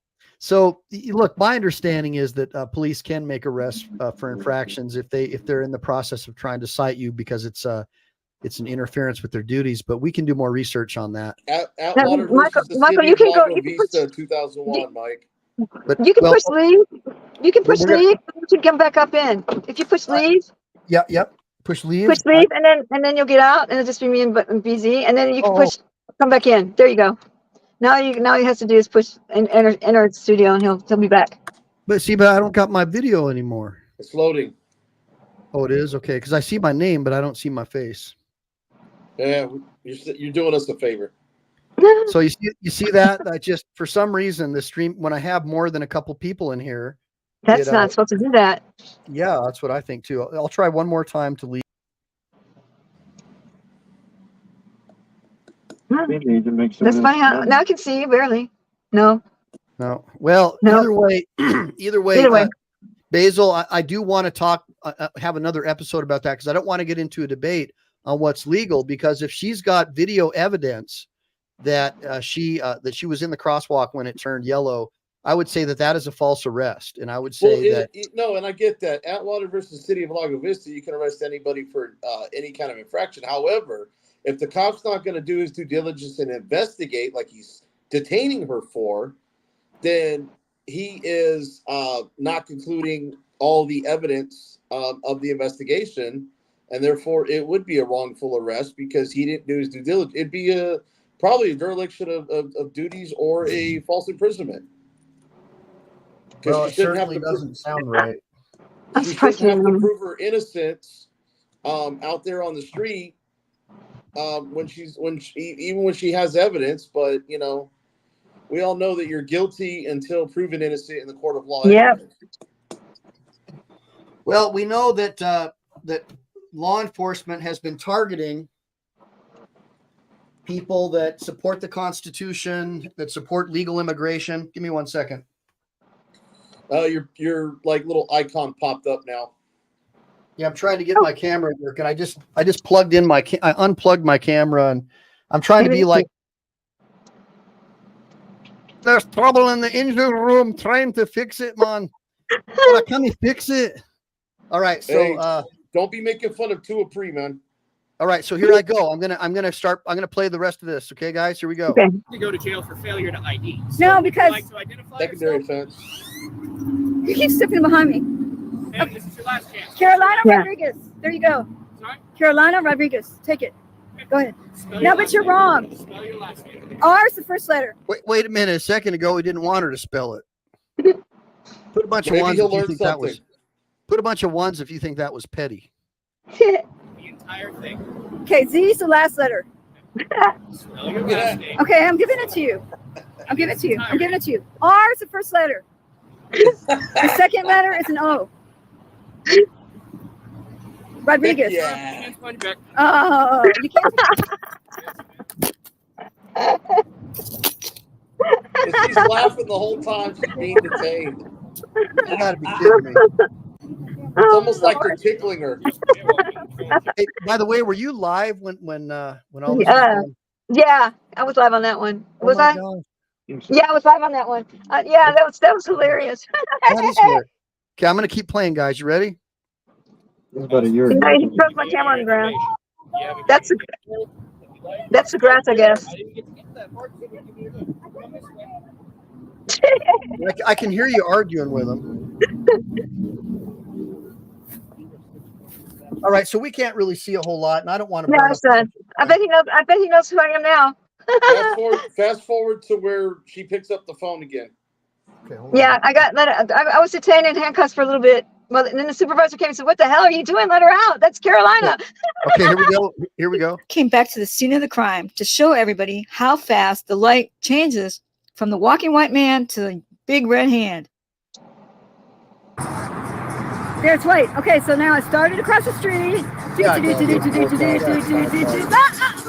look, my understanding is that police can make arrests for infractions if they're in the process of trying to cite you because it's an interference with their duties. But we can do more research on that. Atwater versus the Michael, City you of can go. Lago Vista, 2001, Mike. But You can well, push leave. You can push we're gonna- leave. You can come back up in. If you push leave, yep. Push leave. push leave, and then you'll get out, and it'll just be me and BZ, and then you can Oh. push, come back in. There you go. Now he has to do is push and enter the studio, and he'll be back. But I don't got my video anymore. It's loading. Oh, it is? Okay, because I see my name, but I don't see my face. Yeah, you're doing us a favor. So you see that? I just, for some reason, the stream, when I have more than a couple people in here. That's not supposed to do that. Yeah, that's what I think too. I'll try one more time to leave. That's funny. Now I can see you barely. No. Well, No. either way, Basil, I do want to talk, have another episode about that, because I don't want to get into a debate on what's legal, because if she's got video evidence that she was in the crosswalk when it turned yellow, I would say that is a false arrest. And I would say no, and I get that. Atwater versus City of Lago Vista, you can arrest anybody for any kind of infraction. However, if the cop's not going to do his due diligence and investigate like he's detaining her for, then he is not concluding all the evidence of the investigation, and therefore it would be a wrongful arrest because he didn't do his due diligence. It'd be probably a dereliction of duties or a false imprisonment. Well, it certainly doesn't sound right. She shouldn't have to prove her innocence out there on the street when she has evidence. But we all know that you're guilty until proven innocent in the court of law. Yeah. Well, we know that that law enforcement has been targeting people that support the Constitution, that support legal immigration. Give me 1 second. Your like little icon popped up now. Yeah, I'm trying to get my camera working. I just plugged in I unplugged my camera, and I'm trying to be like, there's trouble in the engine room, trying to fix it, man. But can you fix it? All right, so hey, don't be making fun of Tua Pre, man. All right, so here I go. I'm gonna play the rest of this. Okay, guys, here we go. Okay. To go to jail for failure to ID. No, because like to identify secondary offense. You keep stepping behind me. Hey, this is your last chance. Carolina Yeah. Rodriguez. There you go. Sorry? Carolina Rodriguez. Take it. Go ahead. Spell No, your but last you're name. wrong. Spell your last name. R is the first letter. Wait a minute. A second ago, we didn't want her to spell it. Put a bunch of Maybe ones he'll if you learn think that was. something. Put a bunch of ones if you think that was petty. The entire thing. Okay, Z is the last letter. Spell your last name. Okay, I'm giving it to you. I'm giving it to you. R is the first letter. The second letter is an O. Rodriguez. Yeah. Oh, you can't. And she's laughing the whole time she's being detained. You gotta be kidding me. It's almost like they're tickling her. Hey, by the way, were you live when all this was Yeah. going? Yeah, I was live on that one. Oh Was my I? gosh. Yeah, I was live on that one. Yeah, that was hilarious. That is weird. Okay, I'm gonna keep playing, guys. You ready? It's about a year. You know, he throws my camera on the ground. That's the grass, I guess. I can hear you arguing with him. All right, so we can't really see a whole lot, and I don't want to. No, son. I bet he knows who I am now. Fast forward to where she picks up the phone again. Okay, hold on. Yeah, I was detained in handcuffs for a little bit. Well, and then the supervisor came and said, "What the hell are you doing? Let her out. That's Carolina." Okay, here we go. Came back to the scene of the crime to show everybody how fast the light changes from the walking white man to the big red hand. There's white. Okay, so now I started across the street.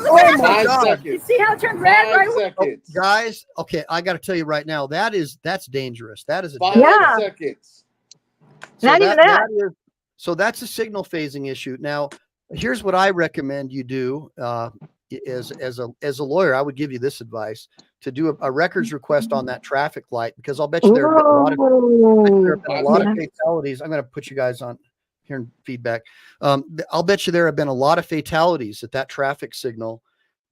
Oh my 5 God. You seconds. see how it turned red 5 right away? seconds. Guys, okay, I got to tell you right now, that's dangerous. That is a 5 Yeah. seconds. Not even that. So that's a signal phasing issue. Now, here's what I recommend you do. As a lawyer, I would give you this advice: to do a records request on that traffic light, because I'll bet you there have been a lot of fatalities. I'm going to put you guys on hearing feedback. I'll bet you there have been a lot of fatalities at that traffic signal,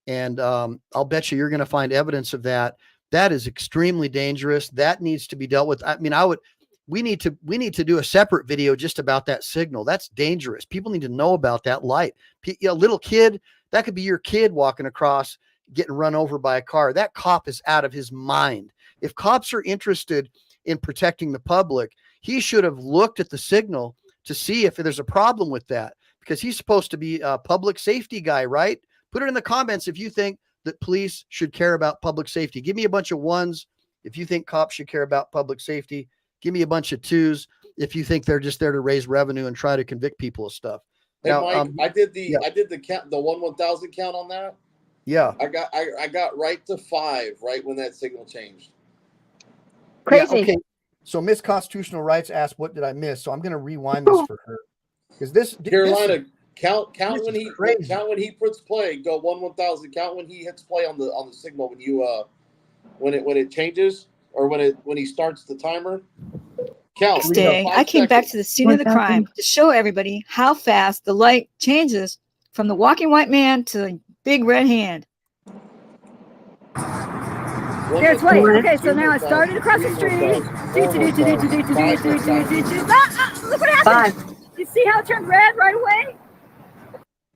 and I'll bet you're going to find evidence of that. That is extremely dangerous. That needs to be dealt with. I mean, we need to do a separate video just about that signal. That's dangerous. People need to know about that light. A little kid, that could be your kid walking across, getting run over by a car. That cop is out of his mind. If cops are interested in protecting the public, he should have looked at the signal to see if there's a problem with that, because he's supposed to be a public safety guy, right? Put it in the comments if you think that police should care about public safety. Give me a bunch of ones if you think cops should care about public safety. Give me a bunch of twos if you think they're just there to raise revenue and try to convict people of stuff. Hey, now, Mike, I did the count, the 1/1000 count on that. Yeah, I got right to 5 right when that signal changed. Crazy. Yeah, okay. So Miss Constitutional Rights asked, "What did I miss?" So I'm going to rewind this for her, because this Carolina count this when he crazy. count when he puts play. Go 1/1000. Count when he hits play on the signal when you when it changes or when he starts the timer. Count. Next day, I came back to the scene of the crime to show everybody how fast the light changes from the walking white man to the big red hand. There's white. Okay, so now I started across the street. Look what happened. You see how it turned red right away?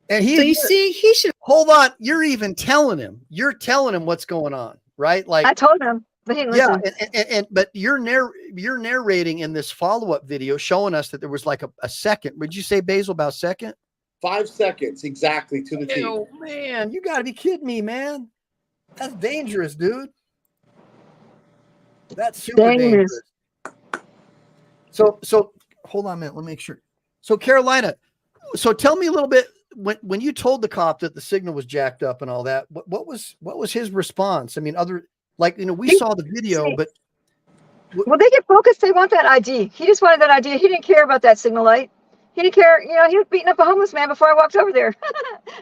And So you see, he should. hold on. You're even telling him. You're telling him what's going on, right? Like I told him, but he didn't listen. and but you're narrating in this follow-up video showing us that there was like a second. Would you say, Basil, about a second? 5 seconds exactly to the T. Oh man, you got to be kidding me, man. That's dangerous, dude. That's super dangerous. So hold on a minute. Let me make sure. So Carolina, so tell me a little bit when you told the cop that the signal was jacked up and all that. What was his response? I mean, we saw the video, but well, they get focused. They want that ID. He just wanted that ID. He didn't care about that signal light. He didn't care. You know, he was beating up a homeless man before I walked over there.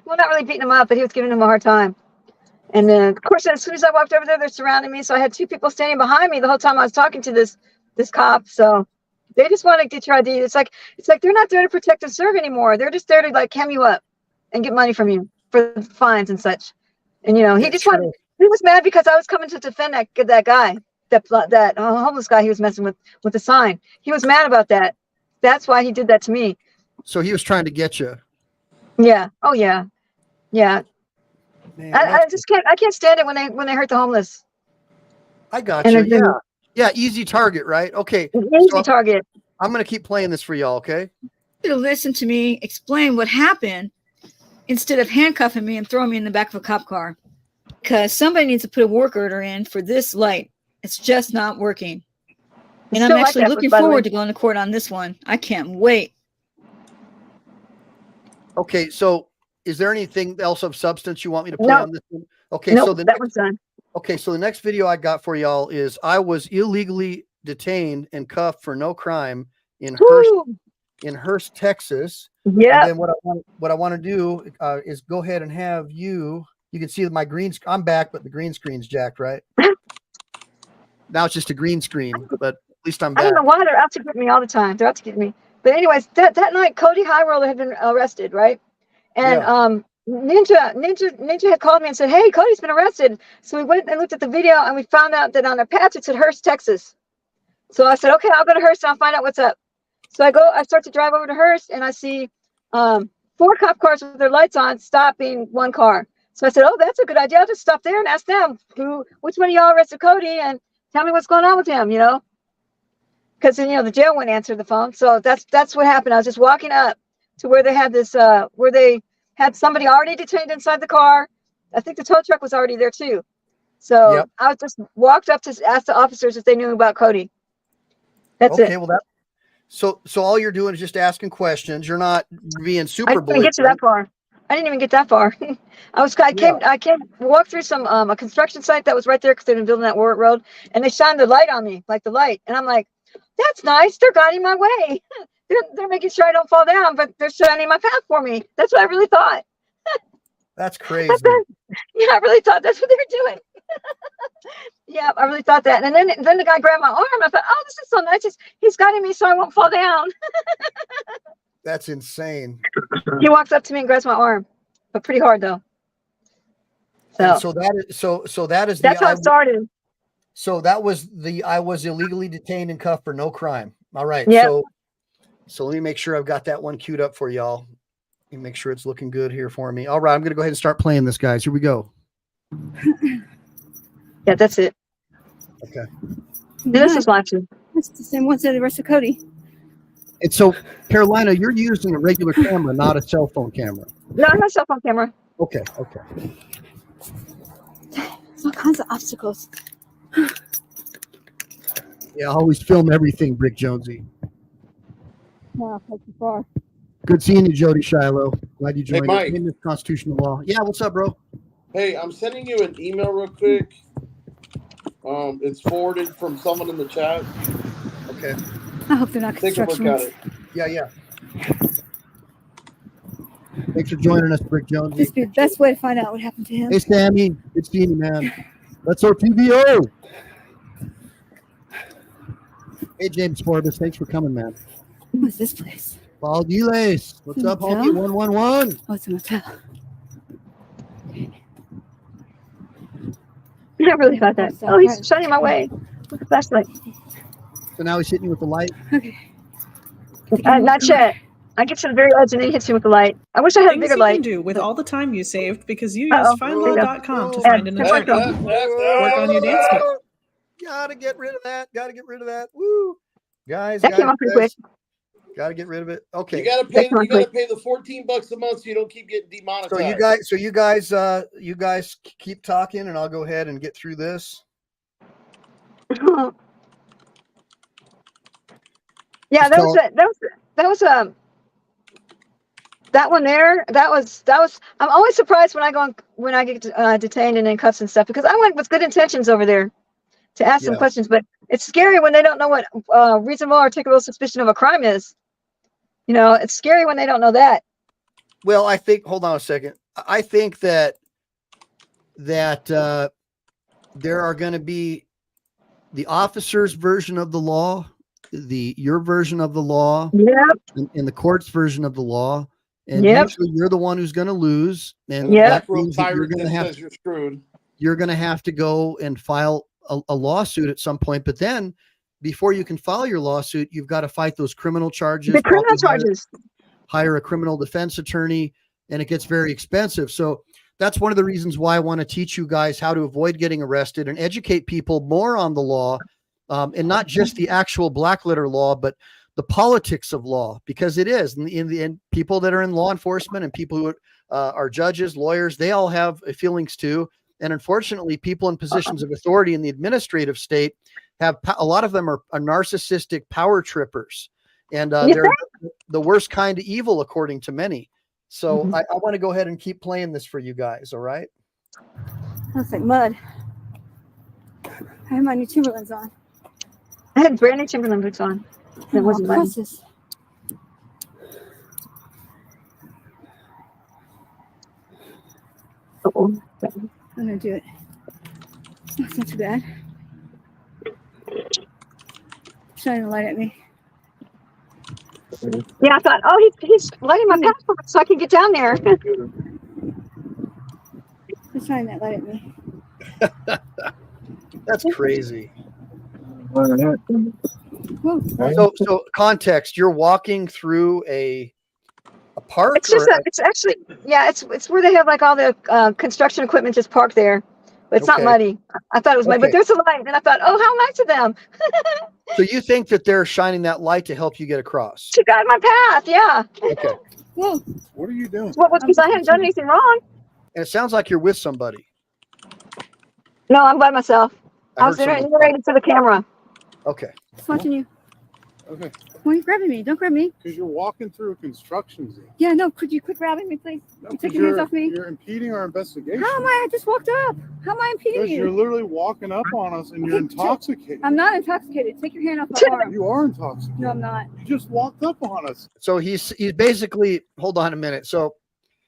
Well, not really beating him up, but he was giving him a hard time. And then, of course, as soon as I walked over there, they're surrounding me. So I had 2 people standing behind me the whole time I was talking to this cop. So they just want to get your ID. It's like they're not there to protect and serve anymore. They're just there to like hem you up and get money from you for fines and such. And you know, he was mad because I was coming to defend that guy, that homeless guy he was messing with the sign. He was mad about that. That's why he did that to me. So he was trying to get you. Yeah. Oh yeah. Yeah. Man, I just can't. I can't stand it when they hurt the homeless. I got you. Yeah. Easy target, right? Okay. Easy target. I'm gonna keep playing this for y'all. Okay. To listen to me explain what happened instead of handcuffing me and throwing me in the back of a cop car. Because somebody needs to put a work order in for this light. It's just not working. And I'm actually looking forward to going to court on this one. I can't wait. Okay, so is there anything else of substance you want me to play on this one? Okay, so that was done. Okay, so the next video I got for y'all is I was illegally detained and cuffed for no crime in Hurst, Texas. Yeah. And then what I want to do is go ahead and have you can see my I'm back, but the green screen's jacked, right? Now it's just a green screen, but at least I'm back. I don't know why they're out to get me all the time. They're out to get me. But anyways, that night, Cody Highroller had been arrested, right? And Ninja had called me and said, "Hey, Cody's been arrested." So we went and looked at the video, and we found out that on their patch it said Hurst, Texas. So I said, "Okay, I'll go to Hurst and I'll find out what's up." So I start to drive over to Hurst, and I see 4 cop cars with their lights on stopping 1 car. So I said, "Oh, that's a good idea. I'll just stop there and ask them which one of y'all arrested Cody and tell me what's going on with him, you know?" Because then, you know, the jail wouldn't answer the phone. So that's what happened. I was just walking up to where they had this, where they had somebody already detained inside the car. I think the tow truck was already there too. So I just walked up to ask the officers if they knew about Cody. That's it. Okay, well so all you're doing is just asking questions. You're not being super. I didn't get to that far. I didn't even get that far. I came walked through some a construction site that was right there because they've been building that Warwick Road, and they shined the light on me, like the light, and I'm like, "That's nice. They're guiding my way. They're making sure I don't fall down, but they're shining my path for me." That's what I really thought. That's crazy. Yeah, I really thought that's what they were doing. Yeah, I really thought that. And then the guy grabbed my arm. I thought, "Oh, this is so nice. He's guiding me so I won't fall down." That's insane. He walks up to me and grabs my arm, but pretty hard though. So that is that's how it started. So that was I was illegally detained and cuffed for no crime. All right. Yep. So let me make sure I've got that one queued up for y'all. Let me make sure it's looking good here for me. All right. I'm going to go ahead and start playing this, guys. Here we go. Yeah, that's it. Okay. This is watching. That's the same ones that arrested Cody. And so, Carolina, you're using a regular camera, not a cell phone camera. No, I have a cell phone camera. Okay. There's all kinds of obstacles. Yeah, I always film everything, Brick Jonesy. Wow, that's too far. Good seeing you, Jody Shiloh. Glad you joined Mike. us in this constitutional law. Yeah, what's up, bro? Hey, I'm sending you an email real quick. It's forwarded from someone in the chat. Okay. I hope they're not Take a look construction. at it. Yeah. Thanks for joining us, Brick Jonesy. This would be the best way to find out what happened to him. Hey, Sammy. Good seeing you, man. Let's our TVO. Hey, James Forbes. Thanks for coming, man. What's this place? Paul Giles. What's up, homie? 111. Oh, it's a motel. I never really thought that. Oh, he's shining my way with the flashlight. So now he's hitting you with the light. Okay. Not yet. I get to the very edge and then he hits me with the light. I wish I had a Things bigger you light. can do with all the time you saved because you Uh-oh. used findlaw.com to Yeah. find an attorney. Work on your dance move. Gotta get rid of that. Woo. Guys, That came off pretty quick. Gotta get rid of it. Okay. You gotta pay the $14 a month so you don't keep getting demonetized. So you guys keep talking and I'll go ahead and get through this. Yeah, that was that one there. That was. I'm always surprised when I get detained and in cuffs and stuff because I went with good intentions over there to ask some questions, but it's scary when they don't know what reasonable or articulable suspicion of a crime is. You know, it's scary when they don't know that. Well, I think. Hold on a second. I think that there are going to be the officer's version of the law, your version of the law, and the court's version of the law. And usually you're the one who's going to lose. And that means that you're going to have you're screwed. You're going to have to go and file a lawsuit at some point. But then before you can file your lawsuit, you've got to fight those criminal charges. The criminal charges. Hire a criminal defense attorney, and it gets very expensive. So that's one of the reasons why I want to teach you guys how to avoid getting arrested and educate people more on the law, and not just the actual black letter law, but the politics of law, because it is in the end, people that are in law enforcement and people who are judges, lawyers, they all have feelings too. And unfortunately, people in positions of authority in the administrative state have a lot of them are narcissistic power trippers, and they're the worst kind of evil, according to many. So I want to go ahead and keep playing this for you guys. All right. That's like mud. I have my new Timberlands on. I had brand new Timberland boots on. That wasn't muddy. I'm gonna do it. That's not too bad. Shining a light at me. Yeah, I thought, oh, he's lighting my passport so I can get down there. He's shining that light at me. That's crazy. Whoa. So context, you're walking through a park? It's just it's actually, yeah, it's where they have like all the construction equipment just parked there. But it's not muddy. I thought it was muddy, but there's a light. And I thought, oh, how nice of them. So you think that they're shining that light to help you get across? To guide my path, yeah. Okay. Whoa. What are you doing? Well, because I hadn't done anything wrong. And it sounds like you're with somebody. No, I'm by myself. I was heard someone narrating to the camera. Okay. It's watching you. Okay. Why are you grabbing me? Don't grab me. Because you're walking through a construction zone. Yeah, no, could you quit grabbing me, please? No, You're taking your hands off me. You're impeding our investigation. How am I? I just walked up. How am I impeding Because you're you? literally walking up on us and you're intoxicated. I'm not intoxicated. Take your hand off my arm. You are intoxicated. No, I'm not. You just walked up on us. So he's basically, hold on a minute. So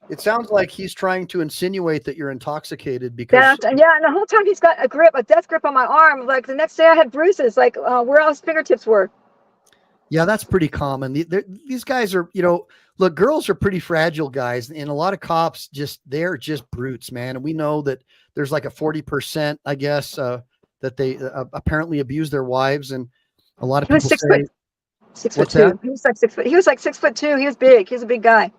it sounds like he's trying to insinuate that you're intoxicated because Yeah, and the whole time he's got a death grip on my arm. Like the next day I had bruises, like where all his fingertips were. yeah, that's pretty common. These guys are, look, girls are pretty fragile guys, and a lot of cops they're just brutes, man. And we know that there's like a 40%, I guess, that that they apparently abuse their wives, and a lot of He was people 6 say, foot. 6 foot What's 2. that? He was like 6 foot. He was like 6'2". He was big. He was a big guy.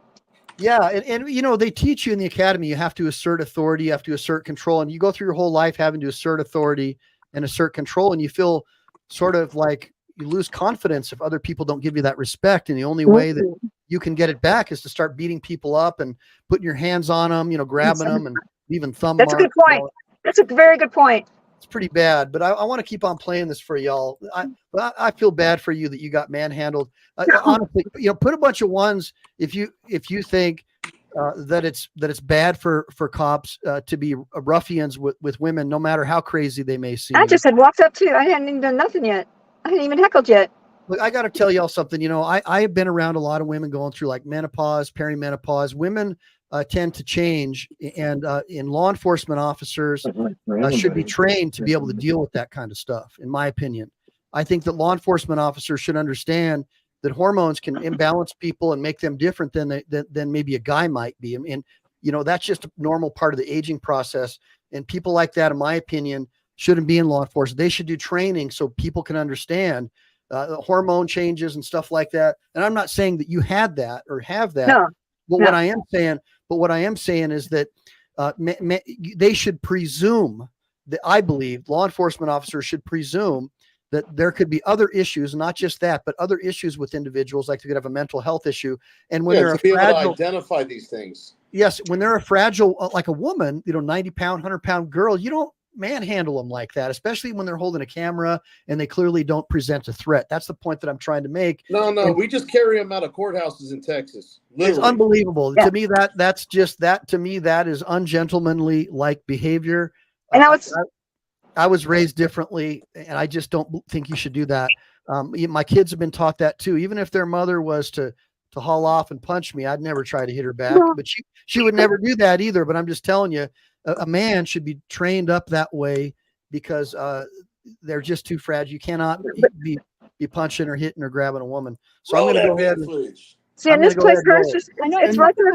yeah, and you know, they teach you in the academy, you have to assert authority, you have to assert control, and you go through your whole life having to assert authority and assert control, and you feel sort of like you lose confidence if other people don't give you that respect, and the only way that you can get it back is to start beating people up and putting your hands on them, you know, grabbing them and leaving thumb That's a marks. good point. That's a very good point. It's pretty bad, but I want to keep on playing this for y'all. I feel bad for you that you got manhandled. Honestly, you know, put a bunch of ones if you think that it's bad for cops to be ruffians with women, no matter how crazy they may seem. I just had walked up too. I hadn't even done nothing yet. I hadn't even heckled yet. Look, I got to tell y'all something. You know, I have been around a lot of women going through like menopause, perimenopause. Women tend to change, and in law enforcement officers should be trained to be able to deal with that kind of stuff. In my opinion, I think that law enforcement officers should understand that hormones can imbalance people and make them different than maybe a guy might be. And you know, that's just a normal part of the aging process. And people like that, in my opinion, shouldn't be in law enforcement. They should do training so people can understand hormone changes and stuff like that. And I'm not saying that you had that or have that. No, but no. what I am saying is that they should presume that, I believe law enforcement officers should presume that there could be other issues, not just that, but other issues with individuals, like they could have a mental health issue. And when they're to be able to identify these things. Yes, when they're a fragile, like a woman, you know, 90-pound, 100-pound girl, you don't manhandle them like that, especially when they're holding a camera and they clearly don't present a threat. That's the point that I'm trying to make. No, we just carry them out of courthouses in Texas. Literally. It's unbelievable. Yeah. To me, to me, that is ungentlemanly like behavior. And I was raised differently, and I just don't think you should do that. My kids have been taught that too. Even if their mother was to haul off and punch me, I'd never try to hit her back. No. But she would never do that either. But I'm just telling you, a man should be trained up that way because they're just too fragile. You cannot be punching or hitting or grabbing a woman. So I'm going to go ahead and see, in this place, Hurst, I know, it's right there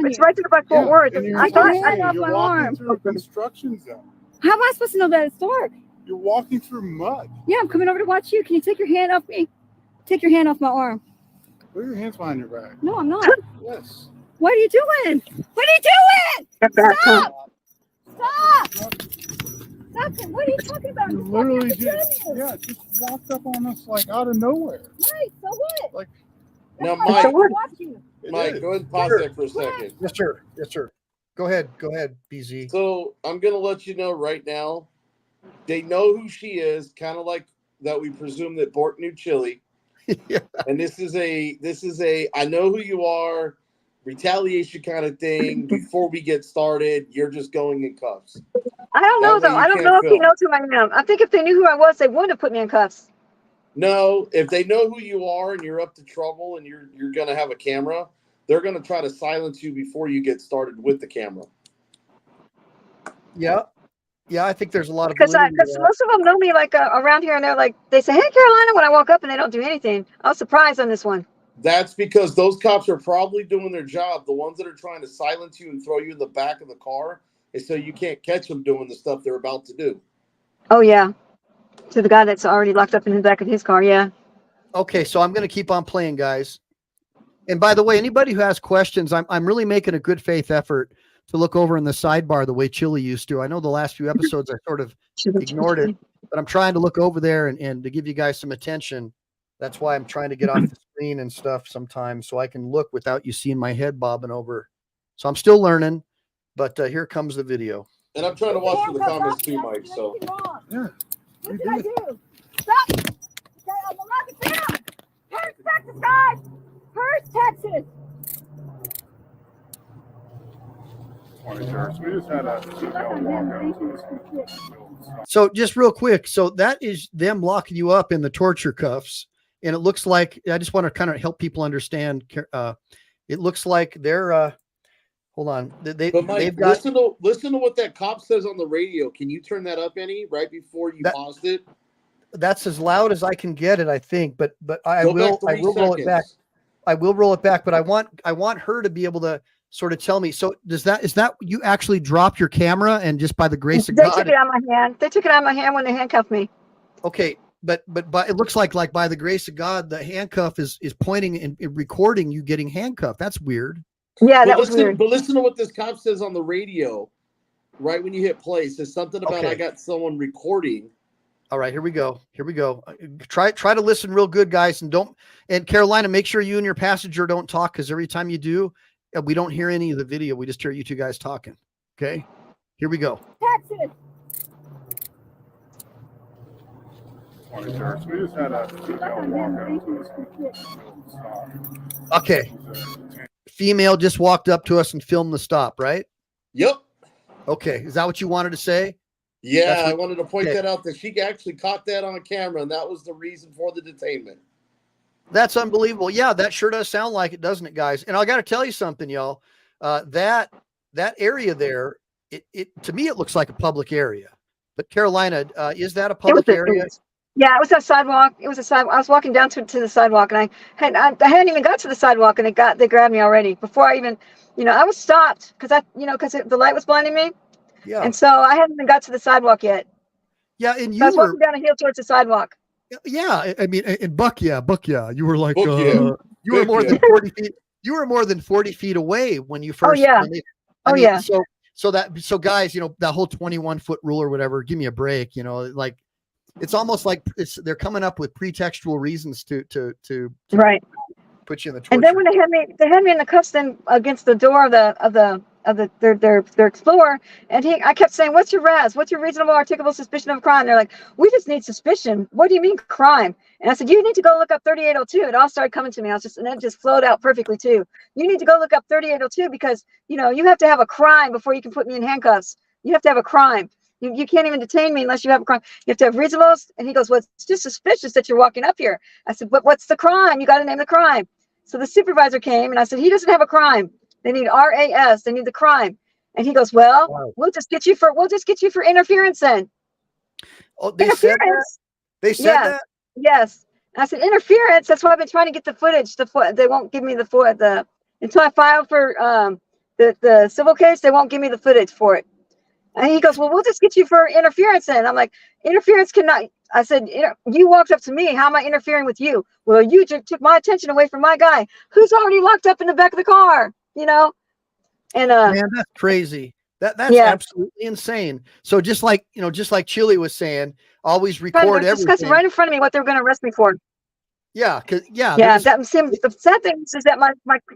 by Fort Worth. I thought you're walking through a construction zone. How am I supposed to know that it's dark? You're walking through mud. Yeah, I'm coming over to watch you. Can you take your hand off me? Take your hand off my arm. Put your hands behind your back. No, I'm not. Yes. What are you doing? What are you doing? Stop! Stop! Stop it. What are you talking about? You literally just walked up on us like out of nowhere. Right, so what? Like, Now, So Mike, what? Watch you. Mike, go ahead and pause that for a second. Yes, sir. Yes, sir. Go ahead, BZ. So I'm going to let you know right now, they know who she is, kind of like that we presume that Bort knew Chili. Yeah. And this is a I know who you are, retaliation kind of thing. Before we get started, you're just going in cuffs. I don't know, That way though. you I don't can't know if he film. knows who I am. I think if they knew who I was, they wouldn't have put me in cuffs. No, if they know who you are and you're up to trouble and you're going to have a camera, they're going to try to silence you before you get started with the camera. Yeah. Yeah, I think there's a lot of Because validity to that. most of them know me like around here, and they're like, they say, "Hey, Carolina," when I walk up, and they don't do anything. I was surprised on this one. That's because those cops are probably doing their job. The ones that are trying to silence you and throw you in the back of the car is so you can't catch them doing the stuff they're about to do. Oh yeah, to the guy that's already locked up in the back of his car. Yeah. Okay, so I'm going to keep on playing, guys. And by the way, anybody who has questions, I'm really making a good faith effort to look over in the sidebar the way Chili used to. I know the last few episodes I sort of ignored it, but I'm trying to look over there and to give you guys some attention. That's why I'm trying to get off the screen and stuff sometimes so I can look without you seeing my head bobbing over. So I'm still learning, but here comes the video. And I'm trying to watch for the comments too, Mike. So yeah. What did I do? Stop! Okay, I'm gonna lock it down! Hurst, Texas, guys! Hurst, Texas! We just had a female walk out. So just real quick. So that is them locking you up in the torture cuffs. And it looks like, I just want to kind of help people understand. It looks like they're, hold on. but Mike, they've got, listen to what that cop says on the radio. Can you turn that up any right before you paused it? that's as loud as I can get it, I think, but I Go will back 3 roll it back. seconds. I will roll it back, but I want her to be able to sort of tell me. So is that you actually drop your camera and just by the grace of They God? took it out of my hand. They took it out of my hand when they handcuffed me. Okay, but it looks like by the grace of God, the handcuff is pointing and recording you getting handcuffed. That's weird. Yeah, But that was listen, weird. but listen to what this cop says on the radio. Right when you hit play, it says something about Okay. I got someone recording. All right, here we go. Try to listen real good, guys, and Carolina, make sure you and your passenger don't talk, because every time you do, we don't hear any of the video. We just hear you two guys talking. Okay, here we go. Texas. Morning, Sheriff. We just had a female walk up to us. Okay, female just walked up to us and filmed the stop, right? Yep. Okay, is that what you wanted to say? Yeah, I wanted to point that out, that she actually caught that on camera, and that was the reason for the detainment. That's unbelievable. Yeah, that sure does sound like it, doesn't it, guys? And I got to tell you something, y'all. That area there, it to me, it looks like a public area. But Carolina, is that a public area? Yeah, it was a sidewalk. It was a sidewalk. I was walking down to the sidewalk, and I hadn't even got to the sidewalk, and they grabbed me already before I even, I was stopped because the light was blinding me. Yeah. And so I hadn't even got to the sidewalk yet. Yeah, and so I was walking down a hill towards the sidewalk. Yeah, I mean, and Buck, you were like, you were more than 40 feet. You were more than 40 feet away when you first. Oh yeah. So guys, that whole 21-foot rule or whatever. Give me a break. Like, it's almost like they're coming up with pretextual reasons to right. Put you in the torture. And then when they had me in the cuffs then against the door of their Explorer, and I kept saying, "What's your RAS? What's your reasonable articulable suspicion of a crime?" They're like, "We just need suspicion." What do you mean crime? And I said, "You need to go look up 3802." It all started coming to me. And it just flowed out perfectly too. You need to go look up 3802 because you have to have a crime before you can put me in handcuffs. You have to have a crime. You can't even detain me unless you have a crime. You have to have reasonable. And he goes, "Well, it's just suspicious that you're walking up here." I said, "But what's the crime? You got to name the crime." So the supervisor came and I said, "He doesn't have a crime. They need RAS. They need the crime." And he goes, "Well, wow. we'll just get you for interference then." Oh, they said that? They said that? Yes. And I said, "Interference. That's why I've been trying to get the footage. They won't give me the until I file for the civil case. They won't give me the footage for it." And he goes, "Well, we'll just get you for interference then." I'm like, "Interference cannot." I said, "You walked up to me. How am I interfering with you?" "Well, you just took my attention away from my guy who's already locked up in the back of the car, And man, that's crazy. That's absolutely insane. So just like Chili was saying, always record everything. Discussing right in front of me what they were going to arrest me for. Yeah, the sad thing is that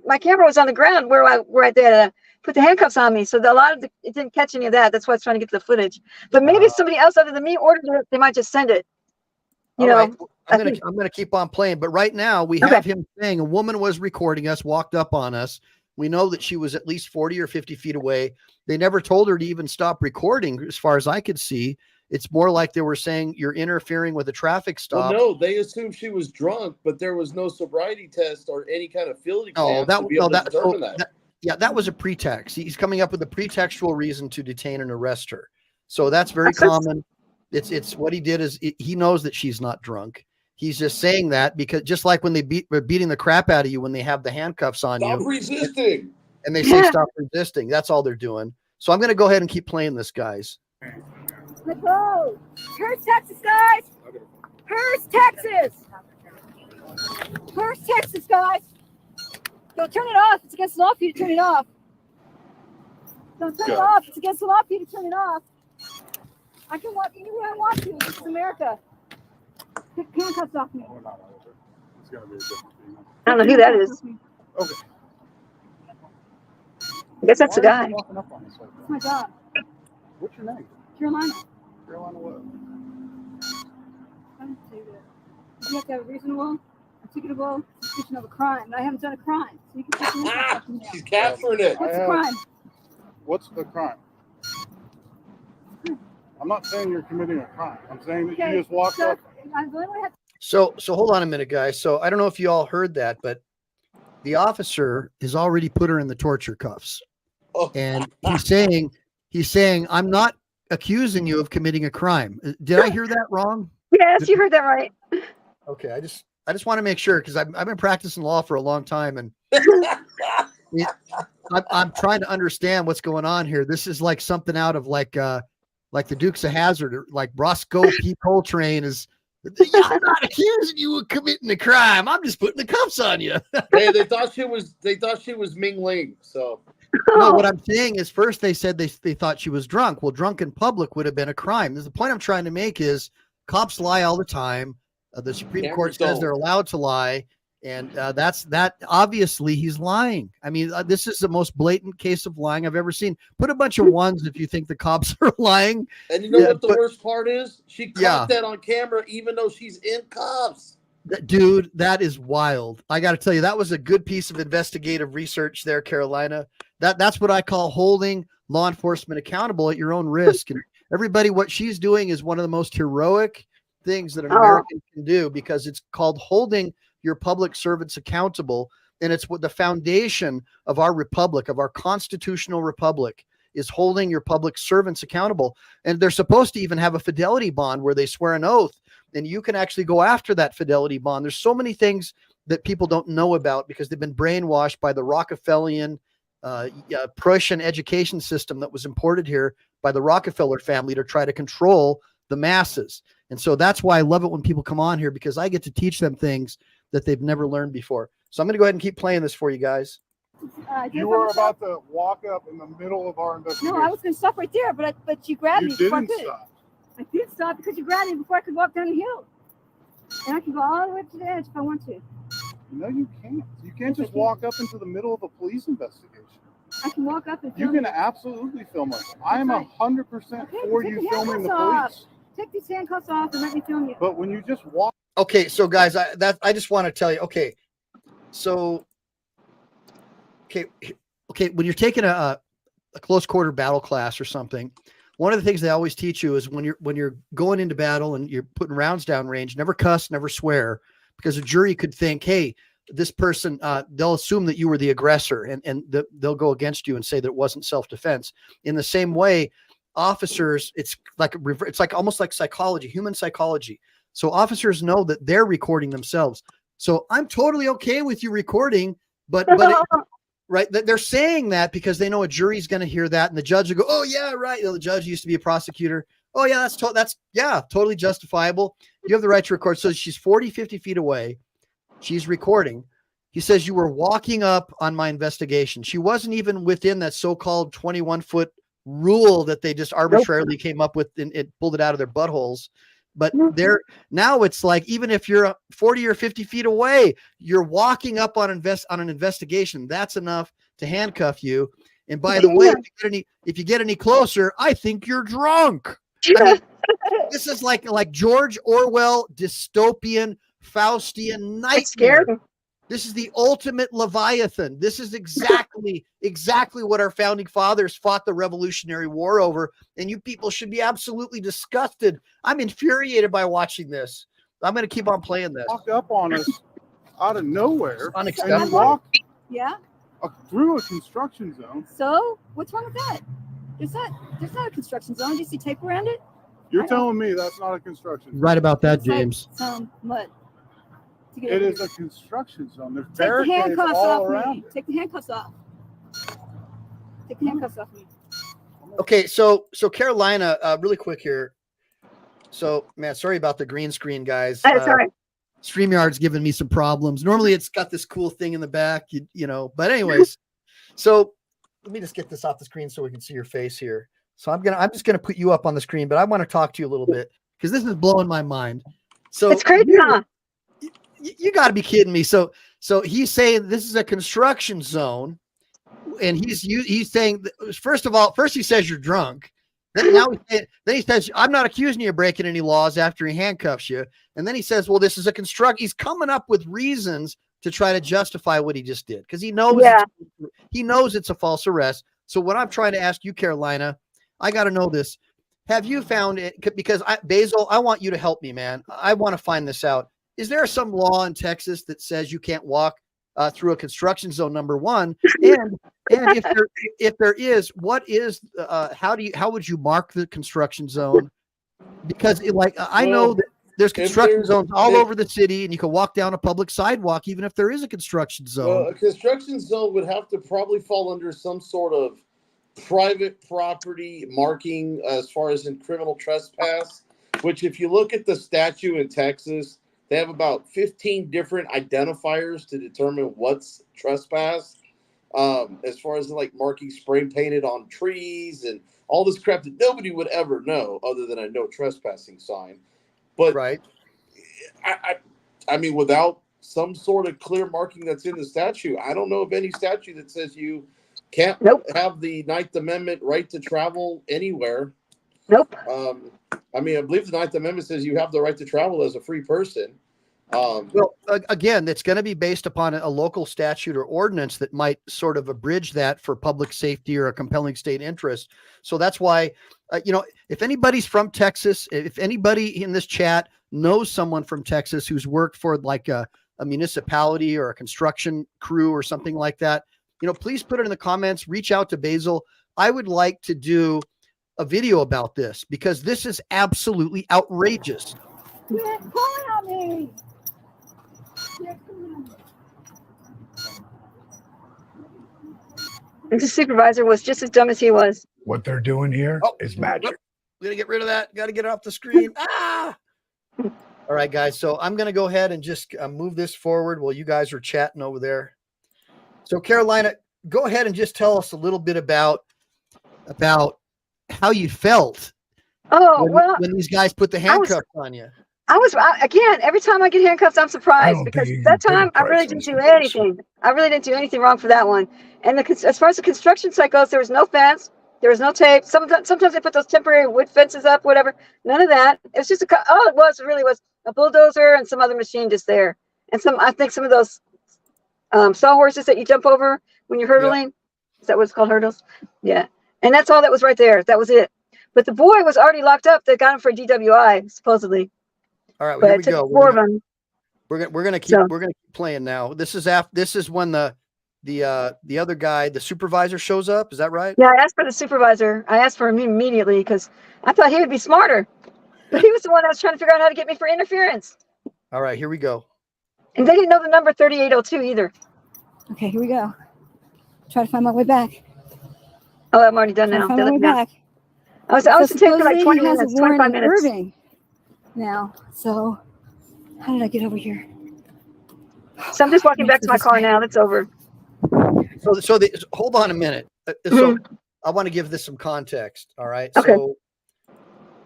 my camera was on the ground where I did put the handcuffs on me, so it didn't catch any of that. That's why I was trying to get the footage. But maybe somebody else other than me ordered it. They might just send it. Right. I'm gonna keep on playing, but right now we have him saying a woman was recording us, walked up on us. We know that she was at least 40 or 50 feet away. They never told her to even stop recording, as far as I could see. It's more like they were saying you're interfering with a traffic stop. Well, no, they assumed she was drunk, but there was no sobriety test or any kind of field exam to be able to determine that. That was a pretext. He's coming up with a pretextual reason to detain and arrest her. So that's very common. It's what he did is he knows that she's not drunk. He's just saying that because just like when they were beating the crap out of you when they have the handcuffs on you. Stop resisting. And they say stop resisting. That's all they're doing. So I'm going to go ahead and keep playing this, guys. Let's go. Hurst, Texas, guys. Hurst, Texas. Hurst, Texas, guys. Don't turn it off. It's against the law for you to turn it off. Don't turn it off. It's against the law for you to turn it off. I can walk anywhere I want to. This is America. Take handcuffs off me. It's gonna be a different thing. I don't know who that is. Okay. I guess that's the guy. That's my job. What's your name? Carolina. Carolina what? I didn't say that. You have to have a reasonable, articulable suspicion of a crime. And I haven't done a crime. So you can take your handcuffs off me now. She's capturing it. What's the crime? What's the crime? I'm not saying you're committing a crime. I'm saying that you just walked up. So hold on a minute, guys. So I don't know if you all heard that, but the officer has already put her in the torture cuffs. Oh. And he's saying, I'm not accusing you of committing a crime. Did I hear that wrong? Yes, you heard that right. Okay. I just want to make sure, because I've been practicing law for a long time, and I'm trying to understand what's going on here. This is like something out of like the Dukes of Hazzard, or like Roscoe P. Coltrane is I'm not accusing you of committing a crime. I'm just putting the cuffs on you. Hey, they thought she was Ming Ling. So no, what I'm saying is, first they said they thought she was drunk. Well, drunk in public would have been a crime. The point I'm trying to make is cops lie all the time. The Supreme Court says they're allowed to lie. And that obviously he's lying. I mean, this is the most blatant case of lying I've ever seen. Put a bunch of ones if you think the cops are lying. And you know what the worst part is? She caught that on camera, even though she's in cuffs. Dude, that is wild. I got to tell you, that was a good piece of investigative research there, Carolina. That's what I call holding law enforcement accountable at your own risk. And everybody, what she's doing is one of the most heroic things that an American can do, because it's called holding your public servants accountable. And it's what the foundation of our republic, of our constitutional republic, is holding your public servants accountable. And they're supposed to even have a fidelity bond where they swear an oath, and you can actually go after that fidelity bond. There's so many things that people don't know about because they've been brainwashed by the Rockefellerian Prussian education system that was imported here by the Rockefeller family to try to control the masses. And so that's why I love it when people come on here, because I get to teach them things that they've never learned before. So I'm going to go ahead and keep playing this for you guys. You were about to walk up in the middle of our investigation. No, I was going to stop right there, but you grabbed me before I could. Stop. I did stop because you grabbed me before I could walk down the hill. And I can go all the way to the edge if I want to. No, you can't. You can't just walk up into the middle of a police investigation. I can walk up and film. You can absolutely film us. I am 100% for you filming the police. Take these handcuffs off and let me film you. But when you just walk. Okay, so guys, I just want to tell you. Okay, so when you're taking a close quarter battle class or something, one of the things they always teach you is when you're going into battle and you're putting rounds down range, never cuss, never swear, because a jury could think, hey, this person, they'll assume that you were the aggressor, and they'll go against you and say that it wasn't self-defense. In the same way, officers, it's like almost like psychology, human psychology. So officers know that they're recording themselves. So I'm totally okay with you recording, but right, they're saying that because they know a jury's going to hear that, and the judge will go, "Oh yeah, right." The judge used to be a prosecutor. Oh yeah, that's totally justifiable. You have the right to record. So she's 40, 50 feet away. She's recording. He says, you were walking up on my investigation. She wasn't even within that so-called 21-foot rule that they just arbitrarily came up with and it pulled it out of their buttholes. But now it's like, even if you're 40 or 50 feet away, you're walking up on an investigation. That's enough to handcuff you. And by the way, if you get any closer, I think you're drunk. I mean, this is like George Orwell dystopian Faustian nightmare. This is the ultimate Leviathan. This is exactly what our founding fathers fought the Revolutionary War over. And you people should be absolutely disgusted. I'm infuriated by watching this. I'm going to keep on playing this. Walk up on us out of nowhere. Unexpected. And walk through a construction zone. So what's wrong with that? There's not a construction zone. Do you see tape around it? You're telling me that's not a construction zone. Right about that, James. Like some mud. It is a construction zone. There's barricades all around it. Take the handcuffs off. Take the handcuffs off me. Okay, so Carolina, really quick here. So, man, sorry about the green screen, guys. That's all right. StreamYard's giving me some problems. Normally, it's got this cool thing in the back, you know. But anyways, so let me just get this off the screen so we can see your face here. So I'm just gonna put you up on the screen, but I want to talk to you a little bit because this is blowing my mind. So it's crazy, huh? You got to be kidding me. So he's saying this is a construction zone, and he's saying, first he says you're drunk. Then he says, I'm not accusing you of breaking any laws after he handcuffs you. And then he says, well, this is a construct. He's coming up with reasons to try to justify what he just did because he knows it's a false arrest. So what I'm trying to ask you, Carolina, I got to know this. Have you found it? Because Basil, I want you to help me, man. I want to find this out. Is there some law in Texas that says you can't walk through a construction zone, number one? And if there is, what is how would you mark the construction zone? Because I know that there's construction zones all over the city, and you can walk down a public sidewalk even if there is a construction zone. Well, a construction zone would have to probably fall under some sort of private property marking as far as in criminal trespass. which if you look at the statute in Texas, they have about 15 different identifiers to determine what's trespass. As far as like marking spray painted on trees and all this crap that nobody would ever know other than a no trespassing sign. But right. I mean, without some sort of clear marking that's in the statute, I don't know of any statute that says you can't have the 9th Amendment right to travel anywhere. Nope. I mean, I believe the 9th Amendment says you have the right to travel as a free person. Well, again, it's going to be based upon a local statute or ordinance that might sort of abridge that for public safety or a compelling state interest. So that's why, if anybody's from Texas, if anybody in this chat knows someone from Texas who's worked for like a municipality or a construction crew or something like that, please put it in the comments, reach out to Basil. I would like to do a video about this because this is absolutely outrageous. Quit pulling on me. And the supervisor was just as dumb as he was. What they're doing here is magic. We're gonna get rid of that. Got to get it off the screen. Ah! All right, guys. So I'm gonna go ahead and just move this forward while you guys are chatting over there. So Carolina, go ahead and just tell us a little bit about how you felt. When these guys put the handcuffs on you. Again, every time I get handcuffs, I'm surprised because that time I really didn't do anything. I really didn't do anything wrong for that one. And as far as the construction site goes, there was no fence. There was no tape. Sometimes they put those temporary wood fences up, whatever. None of that. It was just it really was a bulldozer and some other machine just there. And I think some of those sawhorses that you jump over when you're hurdling. Yep. Is that what it's called, hurdles? Yeah. And that's all that was right there. That was it. But the boy was already locked up. They got him for a DWI, supposedly. All right, well, here we go. We're gonna keep playing now. This is when the other guy, the supervisor, shows up. Is that right? Yeah, I asked for the supervisor. I asked for him immediately because I thought he would be smarter. But he was the one that was trying to figure out how to get me for interference. All right, here we go. And they didn't know the number 3802 either. Okay, here we go. Try to find my way back. Oh, I'm already done now. Find my way back. I was taking like 20 minutes, 25 minutes. Irving now, so how did I get over here? So I'm just walking back to my car now. That's over. So hold on a minute. So I want to give this some context. All right. Okay.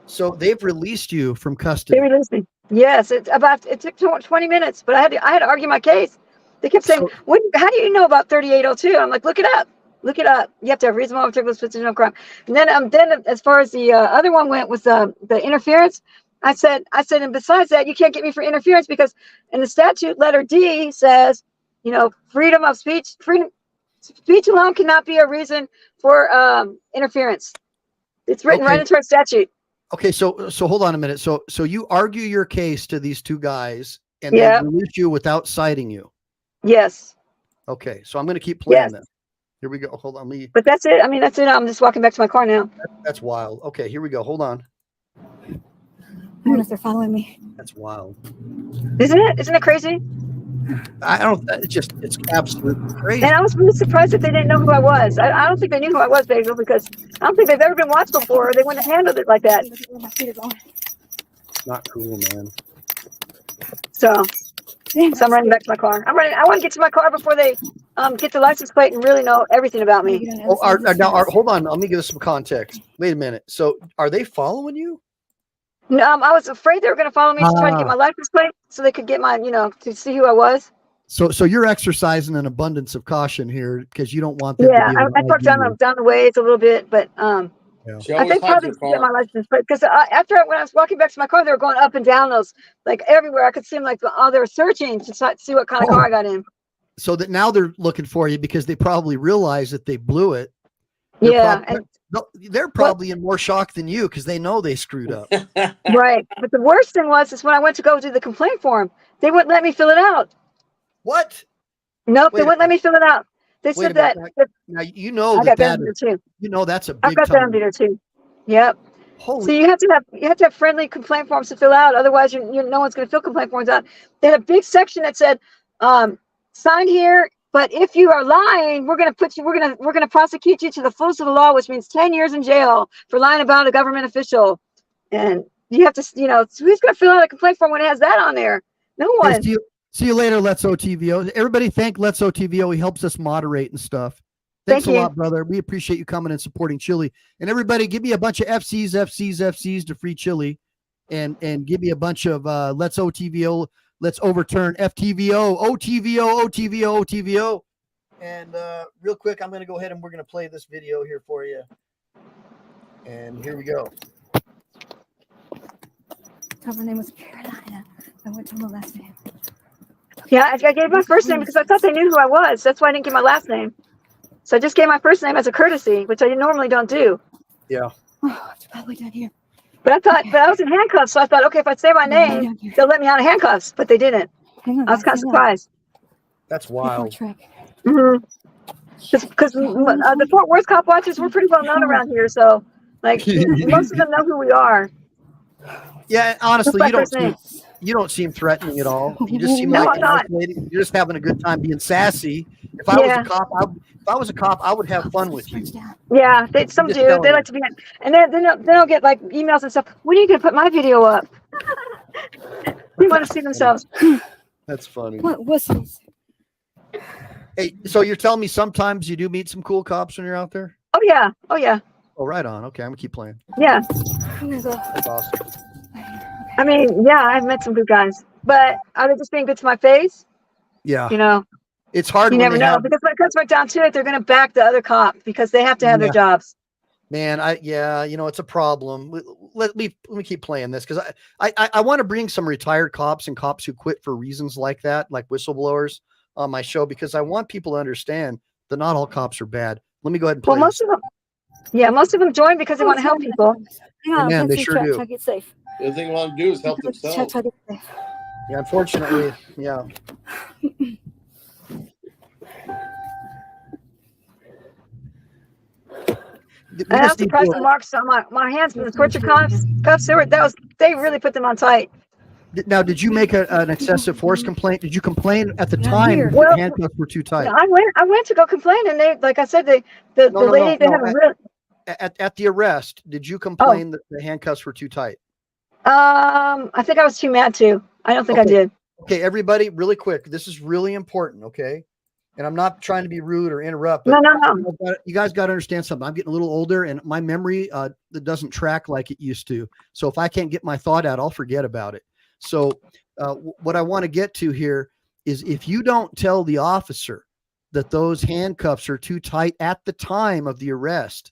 So they've released you from custody. They released me. Yes, it took 20 minutes, but I had to argue my case. They kept saying, "How do you know about 3802?" I'm like, "Look it up. Look it up. You have to have reasonable objective suspicion of crime." And then as far as the other one went with the interference, I said, and besides that, you can't get me for interference because in the statute, letter D says, freedom of speech, speech alone cannot be a reason for interference. It's written right into our statute. Okay, so hold on a minute. So you argue your case to these two guys and they release you without citing you. Yes. Okay, so I'm going to keep playing this. Here we go. Hold on. But that's it. I mean, that's it. I'm just walking back to my car now. That's wild. Okay, here we go. Hold on. I don't know if they're following me. That's wild. Isn't it? Isn't it crazy? It's absolutely crazy. And I was really surprised that they didn't know who I was. I don't think they knew who I was, Basil, because I don't think they've ever been watched before. Or they wouldn't have handled it like that. Not cool, man. So I'm running back to my car. I want to get to my car before they get the license plate and really know everything about me. Hold on. Let me give us some context. Wait a minute. So are they following you? No, I was afraid they were going to follow me to try to get my license plate so they could get my, to see who I was. So you're exercising an abundance of caution here because you don't want them. Yeah, I talked down the ways a little bit, but I think probably to get my license plate because when I was walking back to my car, they were going up and down those, like everywhere. I could see them like they were searching to see what kind of car I got in. So that now they're looking for you because they probably realize that they blew it. They're probably in more shock than you because they know they screwed up. Right. But the worst thing is when I went to go do the complaint form, they wouldn't let me fill it out. What? Nope, they wouldn't let me fill it out. They said that. Now I got that under too. That's a big. I've got that under too. Yep. So you have to have friendly complaint forms to fill out. Otherwise, no one's going to fill complaint forms out. They had a big section that said, "Sign here." But if you are lying, we're going to prosecute you to the fullest of the law, which means 10 years in jail for lying about a government official. And you have to, who's going to fill out a complaint form when it has that on there? No one. Hey, see you later, Let's OTVO. Everybody thank Let's OTVO. He helps us moderate and stuff. Thanks a lot, brother. We appreciate you coming and supporting chili. And everybody, give me a bunch of FCs to free chili, and give me a bunch of Let's OTVO. Let's overturn FTVO, OTVO. And real quick, I'm going to go ahead and we're going to play this video here for you. And here we go. Her name was Carolina. I went to my last name. Yeah, I gave my first name because I thought they knew who I was. That's why I didn't give my last name. So I just gave my first name as a courtesy, which I normally don't do. Yeah. Oh, it's probably down here. But I was in handcuffs, so I thoued, okay, if I say my name, they'll let me out of handcuffs. But they didn't. Hang on, I was kind of surprised. That's wild. Because the Fort Worth cop watchers, we're pretty well known around here. So, like, most of them know who we are. Yeah, honestly, you don't seem threatening at all. You just seem like a nice lady. You're just having a good time being sassy. If I was a cop, I would have fun with you. Yeah, some do. They like to be, and then they'll get like emails and stuff. When are you gonna put my video up? They want to see themselves. That's funny. What whistles? Hey, so you're telling me sometimes you do meet some cool cops when you're out there? Oh yeah. Oh, right on. Okay, I'm gonna keep playing. Yeah. That's awesome. I mean, yeah, I've met some good guys, but are they just being good to my face? Yeah. It's hard. You never know because when it comes right down to it, they're going to back the other cop because they have to have their jobs. Man, it's a problem. Let me keep playing this because I want to bring some retired cops and cops who quit for reasons like that, like whistleblowers, on my show because I want people to understand that not all cops are bad. Let me go ahead and play. Well, most of them join because they want to help people. Yeah, they sure do. Get safe. The only thing they want to do is help themselves. Yeah, unfortunately, yeah. And I'm surprised the marks on my hands from the torture cuffs. They really put them on tight. Now, did you make an excessive force complaint? Did you complain at the time that the handcuffs were too tight? I went to go complain, and they, like I said, the lady they have really. At the arrest, did you complain that the handcuffs were too tight? I think I was too mad to. I don't think I did. Okay, everybody, really quick. This is really important, okay? And I'm not trying to be rude or interrupt. But No. You guys got to understand something. I'm getting a little older, and my memory that doesn't track like it used to. So if I can't get my thought out, I'll forget about it. So what I want to get to here is if you don't tell the officer that those handcuffs are too tight at the time of the arrest,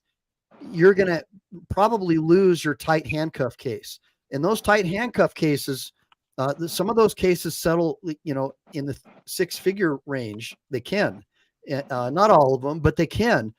you're going to probably lose your tight handcuff case. And those tight handcuff cases, some of those cases settle, in the six-figure range. They can, not all of them, but they can.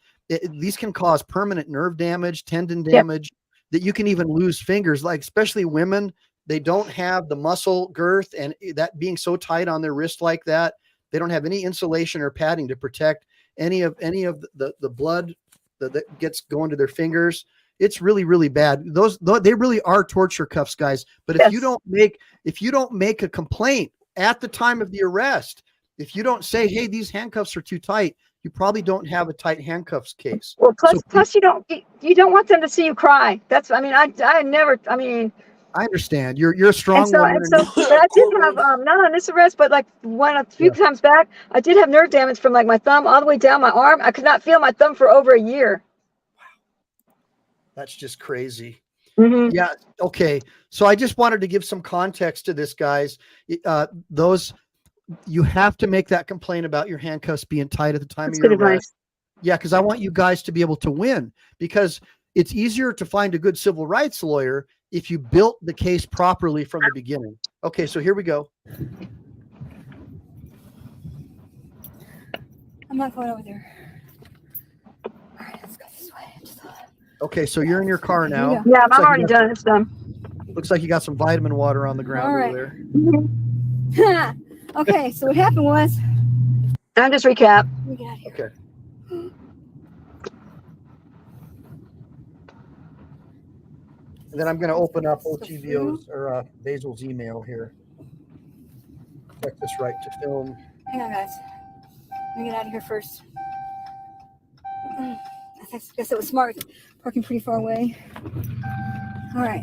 These can cause permanent nerve damage, tendon damage, that you can even lose fingers. Like especially women, they don't have the muscle girth, and that being so tight on their wrist like that, they don't have any insulation or padding to protect any of the blood that gets going to their fingers. It's really, really bad. They really are torture cuffs, guys. But if you don't make a complaint at the time of the arrest, if you don't say, hey, these handcuffs are too tight, you probably don't have a tight handcuffs case. Well, plus you don't want them to see you cry. I understand. You're a strong woman. But I did have not on this arrest, but like a few times back, I did have nerve damage from like my thumb all the way down my arm. I could not feel my thumb for over a year. That's just crazy. Mm-hmm. Yeah. Okay. So I just wanted to give some context to this, guys. You have to make that complaint about your handcuffs being tight at the time of your arrest. Yeah, because I want you guys to be able to win, because it's easier to find a good civil rights lawyer if you built the case properly from the beginning. Okay, so here we go. I'm not going over there. All right, let's go this way. Okay, so you're in your car now. Yeah, I'm already done. It's done. Looks like you got some vitamin water on the ground over there. Okay, so what happened was. I'll just recap. Let me get out of here. Okay. And then I'm going to open up OTVO's or Basil's email here. Check this right to film. Hang on, guys. Let me get out of here first. I guess it was smart parking pretty far away. All right.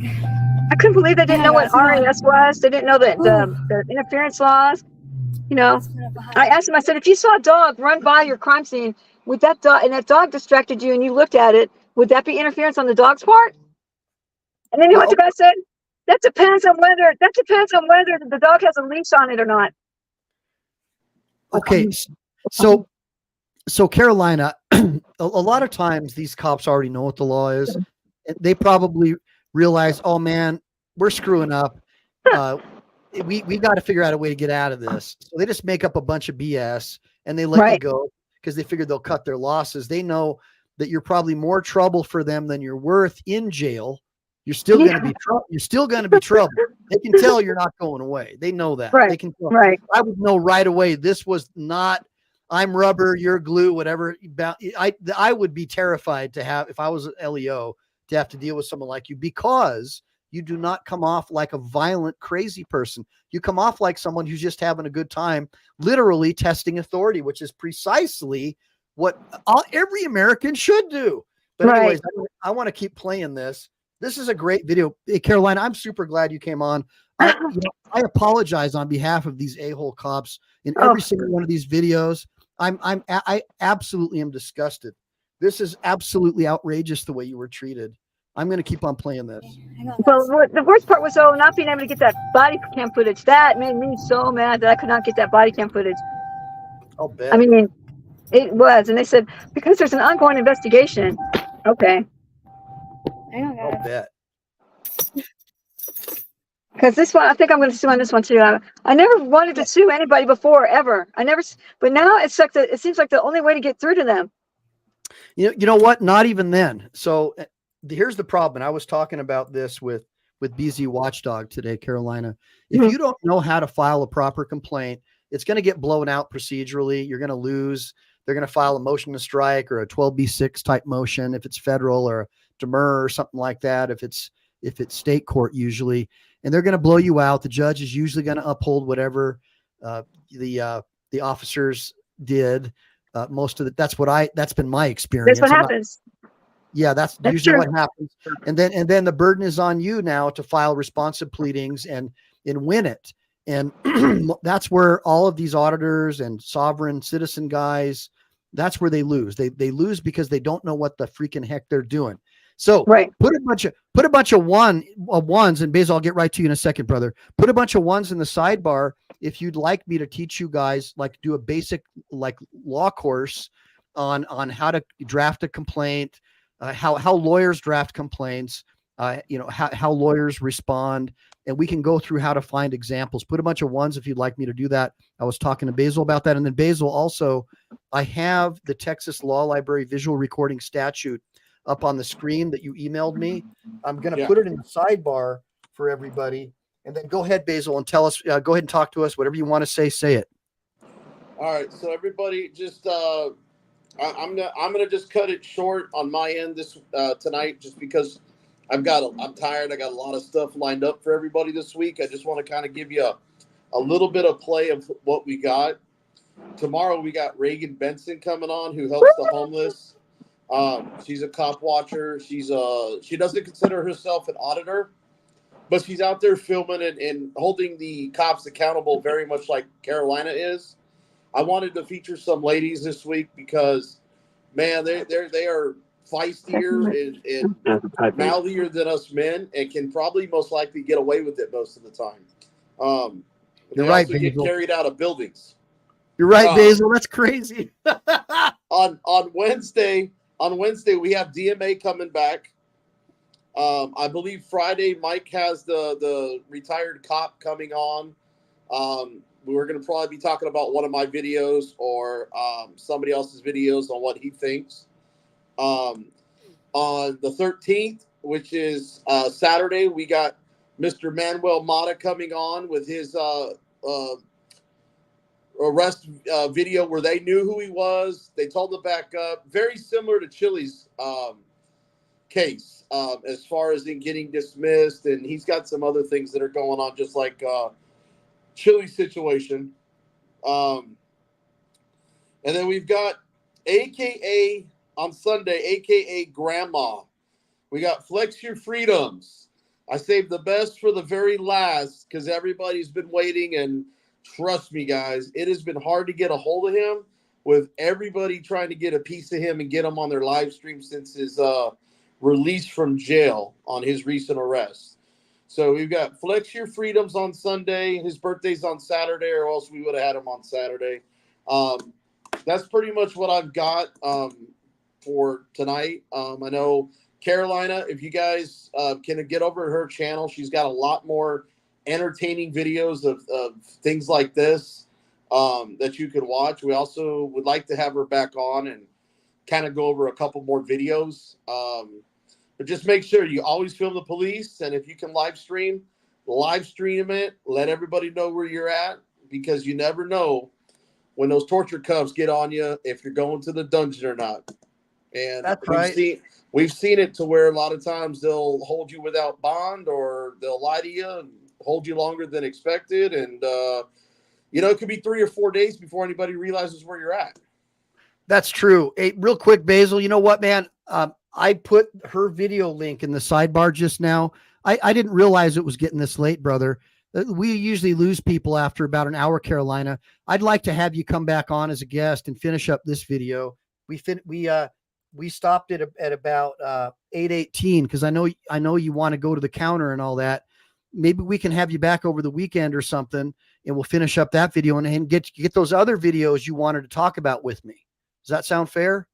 I couldn't believe they didn't know what Hang on. RAS was. They didn't know the interference laws. You know, I asked him, I said, if you saw a dog run by your crime scene with that dog and that dog distracted you and you looked at it, would that be interference on the dog's part? And then you know what the guy said? That depends on whether the dog has a leash on it or not. Okay. So Carolina, a lot of times these cops already know what the law is. They probably realize, oh man, we're screwing up. We got to figure out a way to get out of this. So they just make up a bunch of BS and they let you go because they figure they'll cut their losses. They know that you're probably more trouble for them than you're worth in jail. You're still going to be trouble. You're still going to be trouble. They can tell you're not going away. They know that. Right. They can tell. Right. I would know right away. This was not. I'm rubber. You're glue. Whatever. I would be terrified to have, if I was an LEO, to have to deal with someone like you, because you do not come off like a violent, crazy person. You come off like someone who's just having a good time, literally testing authority, which is precisely what every American should do. But anyways, I want to keep playing this. This is a great video. Hey, Carolina, I'm super glad you came on. I apologize on behalf of these a-hole cops in every single one of these videos. I absolutely am disgusted. This is absolutely outrageous the way you were treated. I'm going to keep on playing this. Well, the worst part was, not being able to get that body cam footage. That made me so mad that I could not get that body cam footage. I'll bet. I mean, it was. And they said, because there's an ongoing investigation. Okay. I'll bet. Because this one, I think I'm going to sue on this one too. I never wanted to sue anybody before, ever. But now it seems like the only way to get through to them. You know what? Not even then. So here's the problem. And I was talking about this with BZ Watchdog today, Carolina. If you don't know how to file a proper complaint, it's going to get blown out procedurally. You're going to lose. They're going to file a motion to strike or a 12B6 type motion if it's federal, or a demur or something like that if it's state court usually, and they're going to blow you out. The judge is usually going to uphold whatever the officers did. Most of that's been my experience. That's what happens. That's usually what happens. And then the burden is on you now to file responsive pleadings and win it. And that's where all of these auditors and sovereign citizen guys, that's where they lose. They lose because they don't know what the freaking heck they're doing. So put a bunch of ones, and Basil, I'll get right to you in a second, brother. Put a bunch of ones in the sidebar if you'd like me to teach you guys, like, do a basic law course on how to draft a complaint, how lawyers draft complaints, how lawyers respond, and we can go through how to find examples. Put a bunch of ones if you'd like me to do that. I was talking to Basil about that, and then Basil also, I have the Texas Law Library visual recording statute up on the screen that you emailed me. I'm going to put it in the sidebar for everybody. And then go ahead, Basil, and tell us, go ahead and talk to us. Whatever you want to say it. All right. So everybody just, I'm going to just cut it short on my end this tonight, just because I'm tired. I got a lot of stuff lined up for everybody this week. I just want to kind of give you a little bit of play of what we got. Tomorrow we got Reagan Benson coming on, who helps the homeless. She's a cop watcher. She doesn't consider herself an auditor, but she's out there filming and holding the cops accountable, very much like Carolina is. I wanted to feature some ladies this week because, man, they are feistier and mouthier than us men, and can probably most likely get away with it most of the time. You're right, also get carried out of buildings. You're right, Basil. That's crazy. On Wednesday, we have DMA coming back. I believe Friday, Mike has the retired cop coming on. We're going to probably be talking about one of my videos or somebody else's videos on what he thinks. On the 13th, which is Saturday, we got Mr. Manuel Mata coming on with his arrest video where they knew who he was. They told him to back up. Very similar to Chili's case as far as in getting dismissed. And he's got some other things that are going on, just like Chili's situation. And then we've got AKA on Sunday, AKA Grandma. We got Flex Your Freedoms. I saved the best for the very last because everybody's been waiting. And trust me, guys, it has been hard to get a hold of him with everybody trying to get a piece of him and get him on their live stream since his release from jail on his recent arrest. So we've got Flex Your Freedoms on Sunday. His birthday's on Saturday, or else we would have had him on Saturday. That's pretty much what I've got for tonight. I know Carolina, if you guys can get over to her channel, she's got a lot more entertaining videos of things like this that you could watch. We also would like to have her back on and kind of go over a couple more videos. But just make sure you always film the police. And if you can live stream it. Let everybody know where you're at, because you never know when those torture cuffs get on you, if you're going to the dungeon or not. And that's right. We've seen it to where a lot of times they'll hold you without bond, or they'll lie to you and hold you longer than expected. And, it could be 3 or 4 days before anybody realizes where you're at. That's true. Hey, real quick, Basil, you know what, man? I put her video link in the sidebar just now. I didn't realize it was getting this late, brother. We usually lose people after about an hour, Carolina. I'd like to have you come back on as a guest and finish up this video. We stopped it at about 8:18 because I know you want to go to the counter and all that. Maybe we can have you back over the weekend or something, and we'll finish up that video and get those other videos you wanted to talk about with me. Does that sound fair?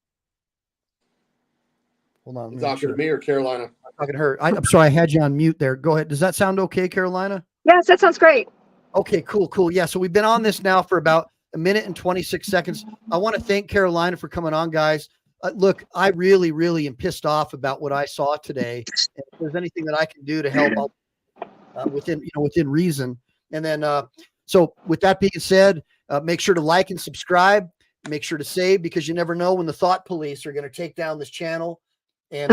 Hold on. Talking to me or Carolina? I'm talking to her. I'm sorry, I had you on mute there. Go ahead. Does that sound okay, Carolina? Yes, that sounds great. Okay, cool. Yeah, so we've been on this now for about 1 minute and 26 seconds. I want to thank Carolina for coming on, guys. Look, I really, really am pissed off about what I saw today. And if there's anything that I can do to help, I'll, within reason. And then, so with that being said, make sure to like and subscribe. Make sure to save, because you never know when the thought police are going to take down this channel. And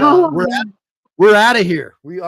we're out of here. We are.